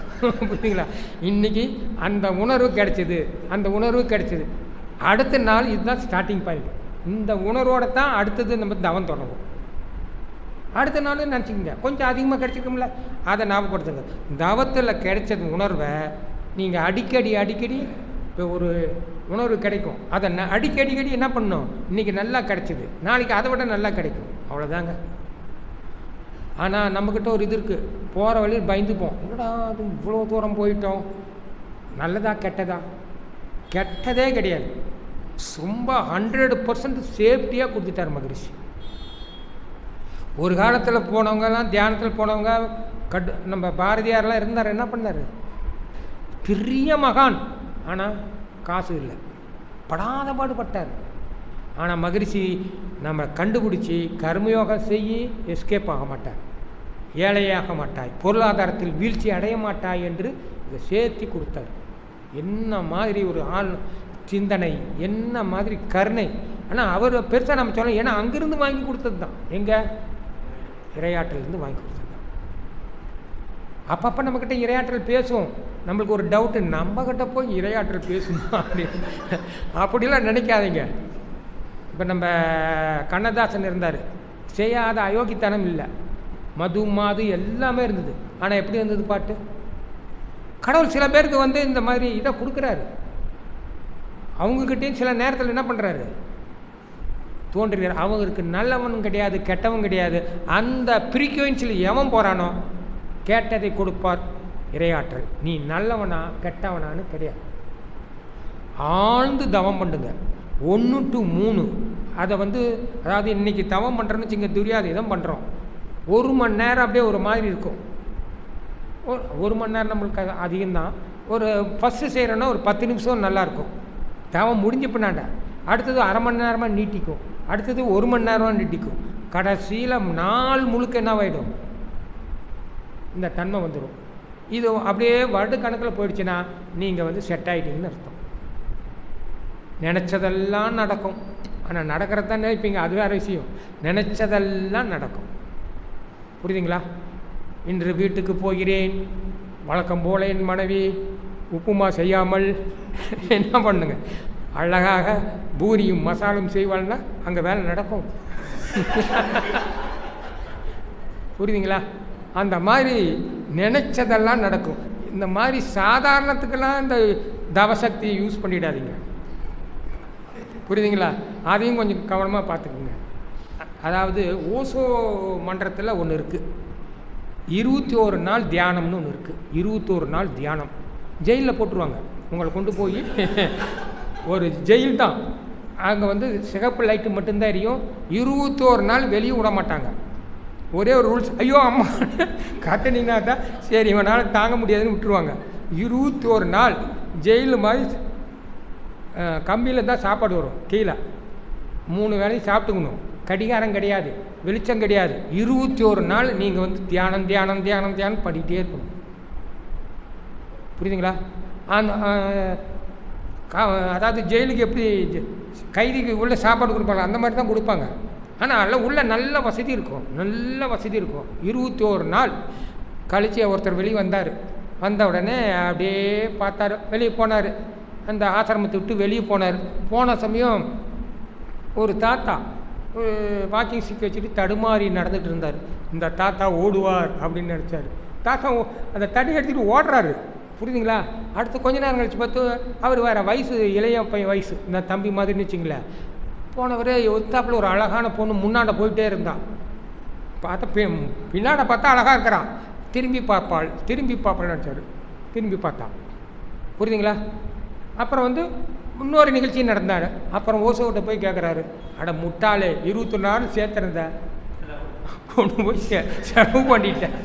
புரியுங்களா. இன்றைக்கி அந்த உணர்வு கிடைச்சிது, அந்த உணர்வு கிடைச்சிது, அடுத்த நாள் இதுதான் ஸ்டார்டிங் பாயிண்ட். இந்த உணர்வோடு தான் அடுத்தது நம்ம தவம் தொடங்கும். அடுத்த நாள் நினச்சிக்கங்க கொஞ்சம் அதிகமாக கிடைச்சிக்கோம்ல, அதை ஞாபகப்படுத்துங்க. தவத்தில் கிடைச்சது உணர்வை நீங்கள் அடிக்கடி இப்போ ஒரு உணர்வு கிடைக்கும், அதை அடிக்கடி என்ன பண்ணணும், இன்றைக்கி நல்லா கிடைச்சிது, நாளைக்கு அதை விட நல்லா கிடைக்கும், அவ்வளோதாங்க. ஆனால் நம்மக்கிட்ட ஒரு இது இருக்குது, போகிற வழியில் பயந்துப்போம், என்னடா அது இவ்வளோ தூரம் போயிட்டோம், நல்லதா கெட்டதா, கெட்டதே கிடையாது, ரொம்ப 100% சேஃப்டியாக கொடுத்துட்டார் மகரிஷி. ஒரு காலத்தில் போனவங்கலாம், தியானத்தில் போனவங்க நம்ம பாரதியாரெலாம் இருந்தார், என்ன பண்ணார், பெரிய மகான், ஆனால் காசு இல்லை, படாத பாடுபட்டார். ஆனால் மகரிஷி நம்ம கண்டுபிடிச்சி கர்மயோகம் செய்ய எஸ்கேப் ஆக மாட்டார், ஏழையாக மாட்டாய், பொருளாதாரத்தில் வீழ்ச்சி அடைய மாட்டாய் என்று இதை சேர்த்தி கொடுத்தார். என்ன மாதிரி ஒரு ஆள் சிந்தனை, என்ன மாதிரி கருணை. ஆனால் அவர் பெருசாக நம்ம சொல்லலாம், ஏன்னா அங்கேருந்து வாங்கி கொடுத்தது தான், எங்கே இரையாற்றலேருந்து வாங்கி கொடுத்தது தான். அப்பப்போ நம்மக்கிட்ட இரையாற்றல் பேசும், நம்மளுக்கு ஒரு டவுட்டு, நம்மக்கிட்ட போய் இரையாற்றல் பேசணுமா அப்படின்னு அப்படிலாம் நினைக்காதீங்க. இப்போ நம்ம கண்ணதாசன் இருந்தார், செய்யாத அயோக்கித்தனம் இல்லை, மது மாது எல்லாமே இருந்தது, ஆனால் எப்படி இருந்தது பாட்டு. கடவுள் சில பேருக்கு வந்து இந்த மாதிரி இதை கொடுக்குறாரு, அவங்கக்கிட்டேயும் சில நேரத்தில் என்ன பண்ணுறாரு, தோன்றுகிறார். அவங்களுக்கு நல்லவனும் கிடையாது கெட்டவன் கிடையாது, அந்த ஃப்ரீக்குவென்சியில் எவன் போகிறானோ கேட்டதை கொடுப்பார் இரையாற்றல். நீ நல்லவனா கெட்டவனான்னு கிடையாது. ஆழ்ந்து தவம் பண்ணுங்க, 1 to 3. அதை வந்து அதாவது இன்றைக்கி தவம் பண்ணுறேன்னு வச்சுங்க, துரியாதீதம் பண்ணுறோம், 1 மணி நேரம் அப்படியே ஒரு மாதிரி இருக்கும். 1 மணி நேரம் நம்மளுக்கு அதிகம்தான். ஒரு ஃபஸ்ட்டு செய்கிறோன்னா ஒரு 10 நிமிஷம் நல்லாயிருக்கும், தவம் முடிஞ்ச பின்னாண்ட அடுத்தது அரை மணி நேரமாக நீட்டிக்கும், அடுத்தது 1 மணி நேரமாக நீட்டிக்கும், கடைசியில் நாள் முழுக்க என்ன ஆகிடும், இந்த தன்மை வந்துடும். இது அப்படியே வருட கணக்கில் போயிடுச்சுன்னா நீங்கள் வந்து செட் ஆகிட்டீங்கன்னு அர்த்தம். நினச்சதெல்லாம் நடக்கும், ஆனால் நடக்கிறது தான் நினைப்பீங்க, அது வேறு விஷயம். நினச்சதெல்லாம் நடக்கும், புரியுதுங்களா. இன்று வீட்டுக்கு போகிறேன், வழக்கம் போல என் மனைவி உப்புமா செய்யாமல் என்ன பண்ணுங்க, அழகாக பூரியும் மசாலும் செய்வாள்னா அங்கே வேலை நடக்கும் புரியுதுங்களா. அந்த மாதிரி நினச்சதெல்லாம் நடக்கும். இந்த மாதிரி சாதாரணத்துக்கெல்லாம் இந்த தவசக்தியை யூஸ் பண்ணிடாதீங்க, புரியுதுங்களா. அதையும் கொஞ்சம் கவனமாக பார்த்துக்குங்க. அதாவது ஓசோ மன்றத்தில் ஒன்று இருக்குது, 21 நாள் தியானம்னு ஒன்று இருக்குது. 21 நாள் தியானம் ஜெயிலில் போட்டுருவாங்க உங்களை கொண்டு போய் ஒரு ஜெயில் தான், அங்கே வந்து சிகப்பு லைட்டு மட்டும்தான் எரியும், 21 நாள் வெளியே விட மாட்டாங்க. ஒரே ஒரு ரூல்ஸ், ஐயோ அம்மா கட்டினீங்கன்னா தான் சரி இவனால் தாங்க முடியாதுன்னு விட்டுருவாங்க. 21 நாள் ஜெயிலு மாதிரி கம்பியில் தான் சாப்பாடு வரும், கீழே 3 வேளையும் சாப்பிட்டுக்கணும், கடிகாரம் கிடையாது, வெளிச்சம் கிடையாது. 21 நாள் நீங்கள் வந்து தியானம் தியானம் தியானம் தியானம் பண்ணிகிட்டே இருக்கணும், புரியுதுங்களா. அதாவது ஜெயிலுக்கு எப்படி கைதிக்கு உள்ள சாப்பாடு கொடுப்பாங்க அந்த மாதிரி தான் கொடுப்பாங்க, ஆனால் அதில் உள்ள நல்ல வசதி இருக்கும், நல்ல வசதி இருக்கும். 21 நாள் கழிச்சு ஒருத்தர் வெளியே வந்தார், வந்த உடனே அப்படியே பார்த்தார், வெளியே போனார், அந்த ஆசிரமத்தை விட்டு வெளியே போனார். போன சமயம் ஒரு தாத்தா ஒரு வாக்கிங் ஸ்டிக் வச்சுட்டு தடுமாறி நடந்துகிட்டு இருந்தார். இந்த தாத்தா ஓடுவார் அப்படின்னு நினச்சார். தாத்தா அந்த தடி எடுத்துகிட்டு ஓடுறாரு, புரியுதுங்களா. அடுத்து கொஞ்ச நேரம் கழிச்சு பார்த்து அவர் வேறு வயசு, இளைய பையன் வயசு, இந்த தம்பி மாதிரின்னு வச்சுங்களேன். போனவர் ஒத்தாப்பில் ஒரு அழகான பொண்ணு முன்னாட போயிட்டே இருந்தான். பார்த்தா பின்னாட பார்த்தா அழகாக இருக்கிறான், திரும்பி பார்ப்பாள் நினச்சார், திரும்பி பார்த்தா, புரியுதுங்களா. அப்புறம் வந்து இன்னொரு நிகழ்ச்சி நடந்தார். அப்புறம் ஓசோகிட்ட போய் கேட்குறாரு, அட முட்டாளே 21 நாள் சேர்த்துருந்த கொண்டு போய் செலவு பண்ணிட்டேன்,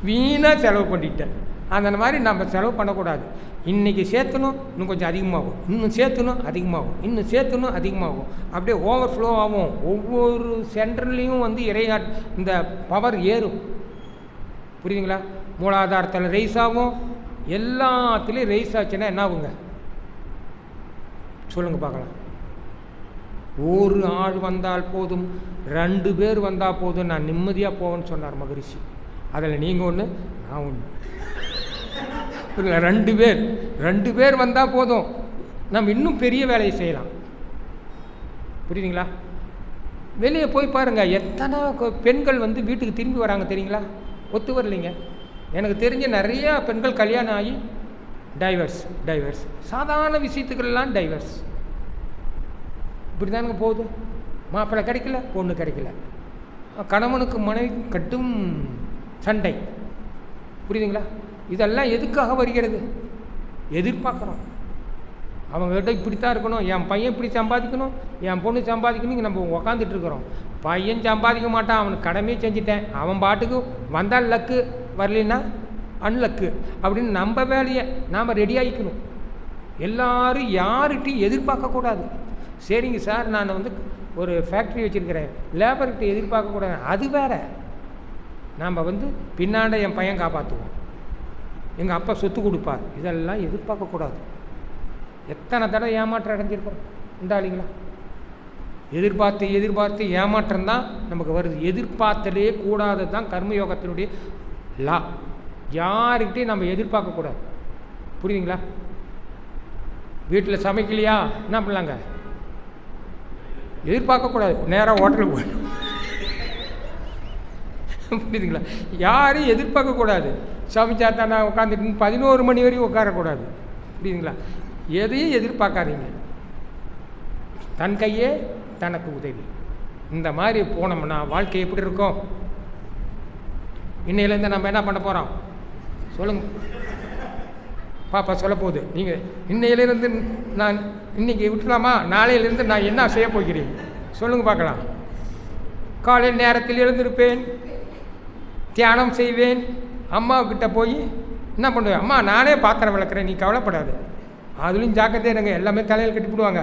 வீணாக செலவு பண்ணிட்டேன். அந்த மாதிரி நம்ம செலவு பண்ணக்கூடாது. இன்றைக்கி சேர்த்தணும், இன்னும் கொஞ்சம் அதிகமாகும், இன்னும் சேர்த்தணும் அதிகமாகும், இன்னும் சேர்த்தணும் அதிகமாகும், அப்படியே ஓவர்ஃப்ளோ ஆகும். ஒவ்வொரு சென்டர்லேயும் வந்து இந்த பவர் ஏறும், புரியுதுங்களா. மூலாதாரத்தில் ரைஸ் ஆகும், எல்லாத்துலேயும் ரைஸ் ஆச்சுன்னா என்ன ஆகுங்க சொல்லுங்கள் பார்க்கலாம். ஒரு ஆள் வந்தால் போதும், 2 பேர் வந்தால் போதும், நான் நிம்மதியாக போவேன்னு சொன்னார் மகரிஷி. அதில் நீங்கள் ஒன்று, நான் ஒன்று. இல்லை, 2 பேர் வந்தால் போதும், நம்ம இன்னும் பெரிய வேலையை செய்யலாம். புரியுதுங்களா? வெளியே போய் பாருங்கள், எத்தனை பெண்கள் வந்து வீட்டுக்கு திரும்பி வராங்க தெரியுங்களா? ஒத்து வரலைங்க. எனக்கு தெரிஞ்ச நிறையா பெண்கள் கல்யாணம் ஆகி டைவர்ஸ் சாதாரண விஷயத்துக்கெல்லாம் டைவர்ஸ். இப்படி தானுங்க போகுது. மாப்பிள்ளை கிடைக்கல, பொண்ணு கிடைக்கல, கணவனுக்கு மனைவி கட்டும் சண்டை. புரியுதுங்களா? இதெல்லாம் எதுக்காக வருகிறது? எதிர்பார்க்குறோம். அவங்ககிட்ட இப்படித்தான் இருக்கணும், என் பையன் இப்படி சம்பாதிக்கணும், என் பொண்ணு சம்பாதிக்கணும். நம்ம உக்காந்துட்டு இருக்கிறோம். பையன் சம்பாதிக்க மாட்டான், அவனுக்கு கடமையே செஞ்சுட்டேன், அவன் பாட்டுக்கு வந்தால் லக்கு, வரலன்னா அன்லக்கு அப்படின்னு நம்ம வேலையை நாம் ரெடி ஆகிக்கணும். எல்லோரும் யார்கிட்டையும் எதிர்பார்க்கக்கூடாது. சரிங்க சார், நான் வந்து ஒரு ஃபேக்ட்ரி வச்சுருக்கிறேன், லேபர்கிட்ட எதிர்பார்க்கக்கூடாது, அது வேறு. நாம் வந்து பின்னாண்ட என் பையன் காப்பாற்றுவோம், எங்கள் அப்பா சொத்து கொடுப்பார், இதெல்லாம் எதிர்பார்க்கக்கூடாது. எத்தனை தடவை ஏமாற்றம் அடைஞ்சிருக்கோம் உண்டாளிங்களா? எதிர்பார்த்து ஏமாற்றம் தான் நமக்கு வருது. எதிர்பார்த்தலே கூடாது தான் கர்மயோகத்தினுடைய லா. யாருக்கிட்டையும் நம்ம எதிர்பார்க்கக்கூடாது. புரியுதுங்களா? வீட்டில் சமைக்கலையா என்ன பண்ணலாங்க? எதிர்பார்க்கக்கூடாது, நேராக ஹோட்டலுக்கு போயிடும். புரியுதுங்களா? யாரையும் எதிர்பார்க்கக்கூடாது. சமைச்சா தான் நான் உட்காந்துட்டு 11 மணி வரையும் உட்காரக்கூடாது. புரியுதுங்களா? எதையும் எதிர்பார்க்காதீங்க. தன் கையே தனக்கு உதவி. இந்த மாதிரி போனோம்னா வாழ்க்கை எப்படி இருக்கும்? இன்னையிலேருந்து நம்ம என்ன பண்ண போகிறோம் சொல்லுங்க பாப்பா? சொல்ல போகுது. நீங்கள் இன்னையிலேருந்து நான் இன்றைக்கி விட்டுலாமா? நாளையிலேருந்து நான் என்ன செய்ய போகிறேன் சொல்லுங்கள் பார்க்கலாம். காலையில் நேரத்தில் எழுந்திருப்பேன், தியானம் செய்வேன், அம்மாவுக்கிட்ட போய் என்ன பண்ணுவேன், அம்மா நானே பாத்திரம் விளக்குறேன், நீ கவலைப்படாது. அதுலேயும் ஜாக்கிரதையாக இருங்க, எல்லாமே தலையில் கட்டிவிடுவாங்க.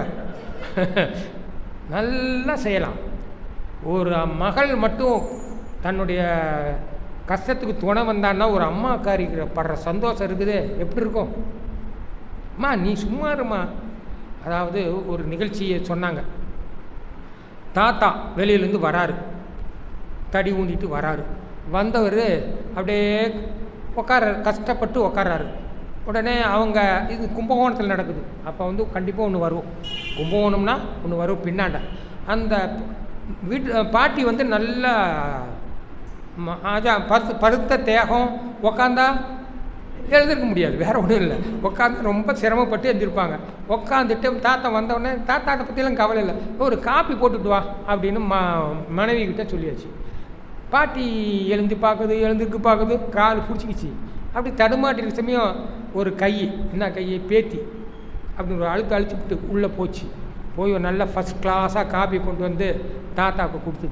நல்லா செய்யலாம். ஒரு மகள் மட்டும் தன்னுடைய கஷ்டத்துக்கு துணை வந்தான்னா ஒரு அம்மாக்காரி படுற சந்தோஷம் இருக்குது, எப்படி இருக்கும்? அம்மா நீ சும்மா இருமா. அதாவது ஒரு நிகழ்ச்சியை சொன்னாங்க. தாத்தா வெளியிலேருந்து வராரு, தடி ஊண்டிட்டு வராரு. வந்தவர் அப்படியே கஷ்டப்பட்டு உக்காராரு. உடனே அவங்க இது கும்பகோணத்தில் நடக்குது. அப்போ வந்து கண்டிப்பாக ஒன்று வரும், கும்பகோணம்னா ஒன்று வரும் பின்னாண்ட. அந்த வீட்டு பாட்டி வந்து நல்லா பருத்த தேகம், உக்காந்தா எழுந்திருக்க முடியாது, வேறு ஒன்றும் இல்லை. உட்காந்து ரொம்ப சிரமப்பட்டு எழுந்திருப்பாங்க. உட்காந்துட்டு தாத்தா வந்தவுடனே தாத்தாட்ட பற்றியெல்லாம் கவலை இல்லை, ஒரு காப்பி போட்டுட்டு வா அப்படின்னு மனைவி கிட்ட சொல்லியாச்சு. பாட்டி எழுந்து பார்க்குது, கால் பிடிச்சிக்கிச்சு. அப்படி தடுமாட்டிருக்க சமயம் ஒரு கை, என்ன கை, பேத்தி அப்படி ஒரு அழிச்சுட்டு உள்ளே போய் ஒரு நல்ல ஃபஸ்ட் கிளாஸாக காப்பி கொண்டு வந்து தாத்தாவுக்கு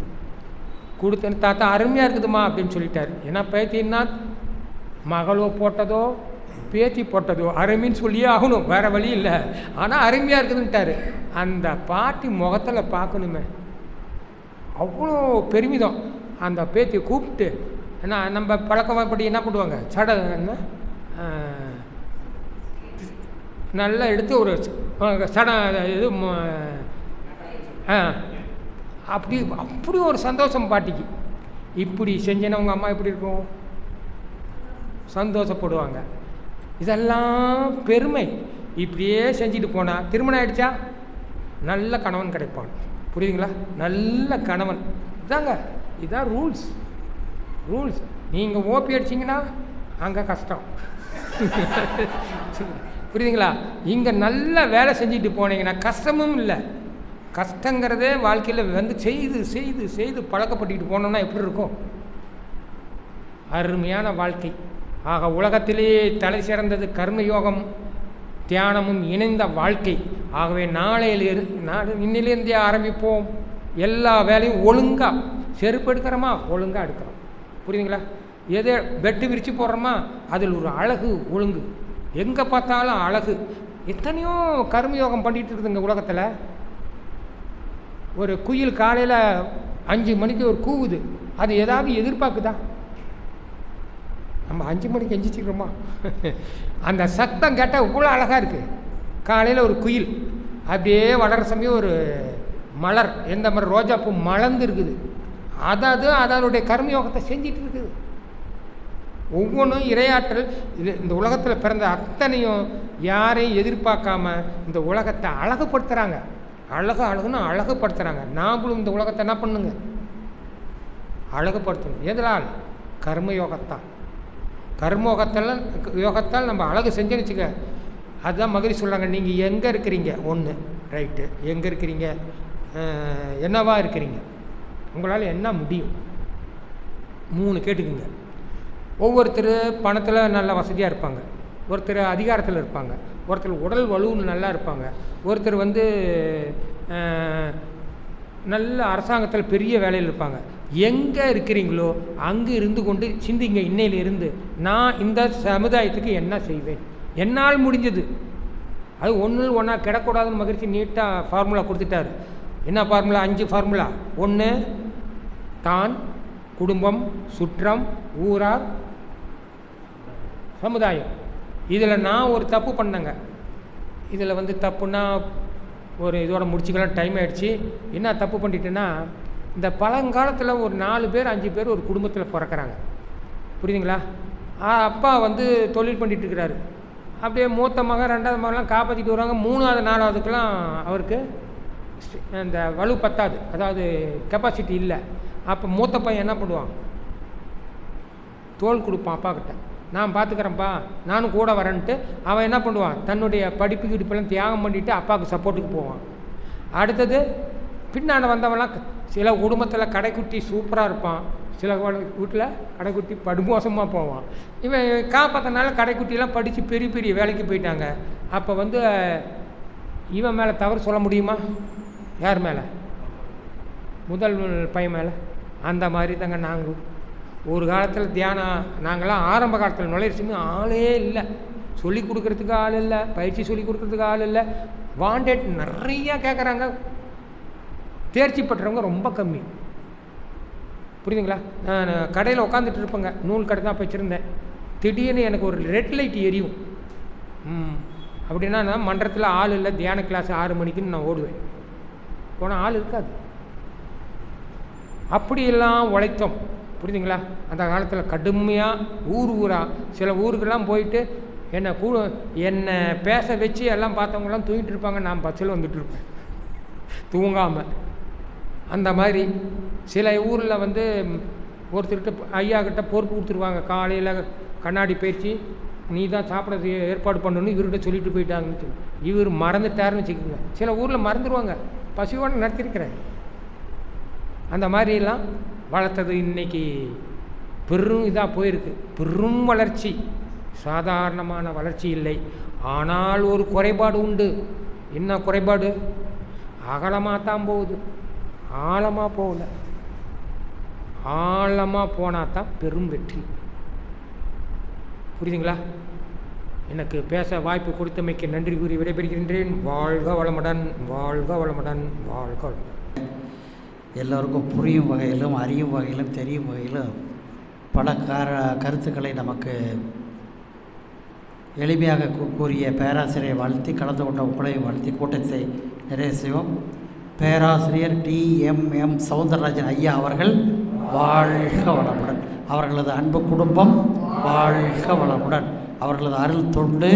கொடுத்தேன்னு தாத்தா அருமையாக இருக்குதுமா அப்படின்னு சொல்லிட்டாரு. ஏன்னா பேத்தின்னா மகளோ போட்டதோ பேத்தி போட்டதோ அருமைன்னு சொல்லியே ஆகணும், வேறு வழி இல்லை. ஆனால் அருமையாக இருக்குதுன்ட்டாரு. அந்த பாட்டி முகத்தில் பார்க்கணுமே, அவ்வளோ பெருமிதம். அந்த பேத்தியை கூப்பிட்டு ஏன்னா நம்ம பழக்கமாப்படி என்ன பண்ணுவாங்க, என்ன நல்லா எடுத்து ஒரு இது அப்படி ஒரு சந்தோஷம் பாட்டிக்கு. இப்படி செஞ்சேன்னா உங்கள் அம்மா எப்படி இருக்கும், சந்தோஷப்படுவாங்க. இதெல்லாம் பெருமை. இப்படியே செஞ்சுட்டு போனால் திருமணம் ஆகிடுச்சா நல்ல கணவன் கிடைப்பான். புரியுதுங்களா? நல்ல கணவன். இதான் ரூல்ஸ். நீங்கள் ஓபி அடிச்சிங்கன்னா அங்கே கஷ்டம். புரியுதுங்களா? இங்கே நல்ல வேலை செஞ்சுட்டு போனீங்கன்னா கஷ்டமும் இல்லை. கஷ்டங்கிறதே வாழ்க்கையில் வந்து செய்து பழக்கப்பட்டுக்கிட்டு போனோம்னா எப்படி இருக்கும்? அருமையான வாழ்க்கை. ஆக உலகத்திலேயே தலை சிறந்தது கர்மயோகம் தியானமும் இணைந்த வாழ்க்கை. ஆகவே இன்னிலிருந்தே ஆரம்பிப்போம். எல்லா வேலையும் ஒழுங்காக செருப்பு எடுக்கிறோமா ஒழுங்காக எடுக்கிறோம். புரியுதுங்களா? எதை பெட்டு விரித்து போடுறோமா அதில் ஒரு அழகு ஒழுங்கு, எங்கே பார்த்தாலும் அழகு. எத்தனையோ கர்மயோகம் பண்ணிகிட்டு இருக்குதுங்க உலகத்தில். ஒரு குயில் காலையில் 5 மணிக்கு ஒரு கூவுது, அது ஏதாவது எதிர்பார்க்குதா? நம்ம 5 மணிக்கு எந்திரிச்சிக்கிறோமா? அந்த சத்தம் கேட்டால் இவ்வளோ அழகாக இருக்குது. காலையில் ஒரு குயில் அப்படியே வளர்கிற சமயம் ஒரு மலர், எந்த மாதிரி ரோஜாப்பூ மலர்ந்து இருக்குது. அதாவது அதனுடைய கர்மயோகத்தை செஞ்சிட்டு இருக்குது. ஒவ்வொன்றும் இரையாற்றல். இந்த உலகத்தில் பிறந்த அத்தனையும் யாரையும் எதிர்பார்க்காம இந்த உலகத்தை அழகுப்படுத்துகிறாங்க. அழகுன்னு அழகுப்படுத்துகிறாங்க. நாமளும் இந்த உலகத்தை என்ன பண்ணுங்க? அழகுப்படுத்தணும். எதனால்? கர்மயோகத்தான். யோகத்தால் நம்ம அழகு செஞ்சேன்னு வச்சுக்க. அதுதான் மகிழ்ச்சி சொல்கிறாங்க, நீங்கள் எங்கே இருக்கிறீங்க? ஒன்று ரைட்டு, எங்கே இருக்கிறீங்க? என்னவா இருக்கிறீங்க? உங்களால் என்ன முடியும்? 3 கேட்டுக்குங்க. ஒவ்வொருத்தர் பணத்தில் நல்ல வசதியாக இருப்பாங்க, ஒருத்தர் அதிகாரத்தில் இருப்பாங்க, ஒருத்தர் உடல் வலுன்னு நல்லா இருப்பாங்க, ஒருத்தர் நல்ல அரசாங்கத்தில் பெரிய வேலையில் இருப்பாங்க. எங்கே இருக்கிறீங்களோ அங்கே இருந்து கொண்டு சிந்திங்க. இன்னையிலிருந்து நான் இந்த சமுதாயத்துக்கு என்ன செய்வேன், என்னால் முடிஞ்சது. அது ஒன்றா கிடக்கூடாதுன்னு மகிழ்ச்சி நீட்டாக ஃபார்முலா கொடுத்துட்டார். என்ன ஃபார்முலா? 5 ஃபார்முலா. 1 தான், குடும்பம், சுற்றம், ஊரார், சமுதாயம். இதில் நான் ஒரு தப்பு பண்ணேங்க. இதில் தப்புன்னா ஒரு இதோட முடிச்சுக்கலாம், டைம் ஆகிடுச்சு. என்ன தப்பு பண்ணிட்டேன்னா, இந்த பழங்காலத்தில் ஒரு 4 பேர் 5 பேர் ஒரு குடும்பத்தில் பிறக்கிறாங்க. புரியுதுங்களா? அப்பா தொழில் பண்ணிகிட்டு இருக்கிறாரு. அப்படியே மூத்த மகன் 2வது மகன்லாம் காப்பாற்றிட்டு வருவாங்க. 3வது 4வதுக்கெலாம் அவருக்கு இந்த வலு பத்தாது, அதாவது கெப்பாசிட்டி இல்லை. அப்போ மூத்த பையன் என்ன பண்ணுவான்? தோல் கொடுப்பான் அப்பா கிட்ட, நான் பார்த்துக்கிறேன்ப்பா, நானும் கூட வரேன்ட்டு. அவன் என்ன பண்ணுவான்? தன்னுடைய படிப்பு கிடிப்பெல்லாம் தியாகம் பண்ணிவிட்டு அப்பாவுக்கு சப்போர்ட்டுக்கு போவான். அடுத்தது பின்னாடி வந்தவன்லாம் சில குடும்பத்தில் கடைக்குட்டி சூப்பராக இருப்பான், சில வீட்டில் கடைக்குட்டி படுமோசமாக போவான். இவன் காப்பாற்றனால கடைக்குட்டிலாம் படித்து பெரிய பெரிய வேலைக்கு போயிட்டாங்க. அப்போ இவன் மேலே தவறு சொல்ல முடியுமா? யார் மேலே? முதல் பையன் மேலே. அந்த மாதிரி தாங்க நாங்கள் ஒரு காலத்தில் தியானம், நாங்களாம் ஆரம்ப காலத்தில் நுழையிறச்சுமே ஆளே இல்லை, சொல்லிக் கொடுக்குறதுக்கு ஆள் இல்லை, பயிற்சி சொல்லிக் கொடுக்குறதுக்கு ஆள் இல்லை. வாண்டட் நிறையா கேட்குறாங்க, தேர்ச்சி பெற்றவங்க ரொம்ப கம்மி. புரியுதுங்களா? நான் கடையில் உட்காந்துட்டு இருப்பேங்க, நூல் கடை தான் வச்சுருந்தேன். திடீர்னு எனக்கு ஒரு ரெட் லைட் எரியும். அப்படின்னா நான் மன்றத்தில் ஆள் இல்லை, தியான கிளாஸ் 6 மணிக்குன்னு நான் ஓடுவேன். போனால் ஆள் இருக்காது. அப்படியெல்லாம் உழைத்தோம். புரியுதுங்களா? அந்த காலத்தில் கடுமையாக ஊராக சில ஊருக்கெல்லாம் போயிட்டு என்னை பேச வச்சு எல்லாம் பார்த்தவங்களாம் தூங்கிட்டு இருப்பாங்க. நான் பஸ்ஸில் வந்துட்டுருப்பேன் தூங்காமல். அந்த மாதிரி சில ஊரில் ஒருத்தர்கிட்ட ஐயா கிட்ட பொறுப்பு கொடுத்துருவாங்க. காலையில் கண்ணாடி பயிற்சி நீ தான் சாப்பிட ஏற்பாடு பண்ணணும்னு இவர்கிட்ட சொல்லிட்டு போயிட்டாங்கன்னு சொல்லி இவர் மறந்துட்டாருன்னு வச்சுக்கோங்க. சில ஊரில் மறந்துடுவாங்க, பசியோடு நடத்திருக்கிறேன். அந்த மாதிரிலாம் வளர்த்தது இன்றைக்கி பெரும் இதாக போயிருக்கு. பெரும் வளர்ச்சி, சாதாரணமான வளர்ச்சி இல்லை. ஆனால் ஒரு குறைபாடு உண்டு. என்ன குறைபாடு? அகலமாக தான் போகுது, ஆழமாக போகல. ஆழமாக போனால் தான் பெரும் வெற்றி. புரியுதுங்களா? எனக்கு பேச வாய்ப்பு கொடுத்தமைக்கு நன்றி கூறி விடைபெறுகின்றேன். வாழ்க வளமுடன், வாழ்க வளமுடன், வாழ்க வளமுடன். எல்லோருக்கும் புரியும் வகையிலும் அறியும் வகையிலும் தெரியும் வகையிலும் பல கருத்துக்களை நமக்கு எளிமையாக கூறிய பேராசிரியரை வாழ்த்தி, கலந்து கொண்ட உங்களை வாழ்த்தி கூட்டத்தை நிறைவு செய்வோம். பேராசிரியர் TMM சௌந்தரராஜன் ஐயா அவர்கள் வாழ்க வளமுடன். அவர்களது அன்பு குடும்பம் வாழ்க வளமுடன். அவர்களது அருள் தொண்டு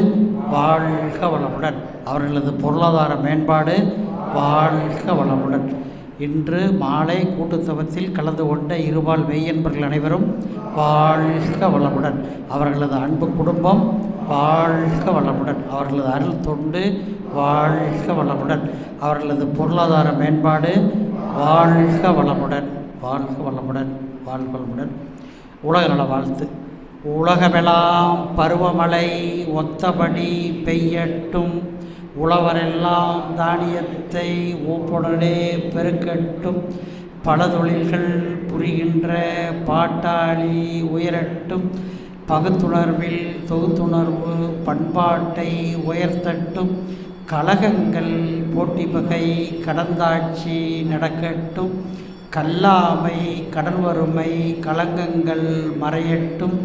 வாழ்க வளமுடன். அவர்களது பொருளாதார மேம்பாடு வாழ்க வளமுடன். இன்று மாலை கூட்டுத்தவத்தில் கலந்து கொண்ட இருபால் மெய்யன்பர்கள் அனைவரும் வாழ்க வளமுடன். அவர்களது அன்பு குடும்பம் வாழ்க வளமுடன். அவர்களது அருள் தொண்டு வாழ்க வளமுடன். அவர்களது பொருளாதார மேம்பாடு வாழ்க வளமுடன். வாழ்க வளமுடன், வாழ்க வளமுடன். உலக நல வாழ்த்து. உலகமெல்லாம் பருவமழை ஒத்தபடி பெய்யட்டும், உழவரெல்லாம் தானியத்தை ஊப்புடனே பெருக்கட்டும், பல தொழில்கள் புரிகின்ற பாட்டாளி உயரட்டும், பகுத்துணர்வில் தொகுத்துணர்வு பண்பாட்டை உயர்த்தட்டும், கலகங்கள் போட்டி பகை கடந்தாட்சி நடக்கட்டும், கல்லாமை கடல் வறுமை களங்கங்கள் மறையட்டும்,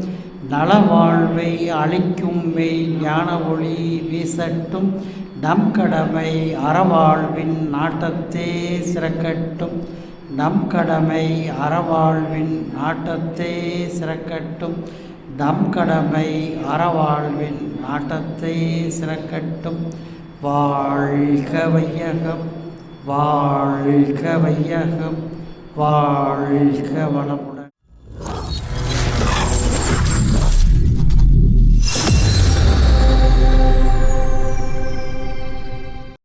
நலவாழ்வை அளிக்கும் மெய் ஞான ஒளி வீசட்டும். நம் கடமை அறவாழ்வின் நாட்டத்தே சிறக்கட்டும். நம் கடமை அறவாழ்வின் நாட்டத்தே சிறக்கட்டும். நம் கடமை அறவாழ்வின் நாட்டத்தே சிறக்கட்டும். வாழ்க வையகம், வாழ்க வையகம், வாழ்க வளம்.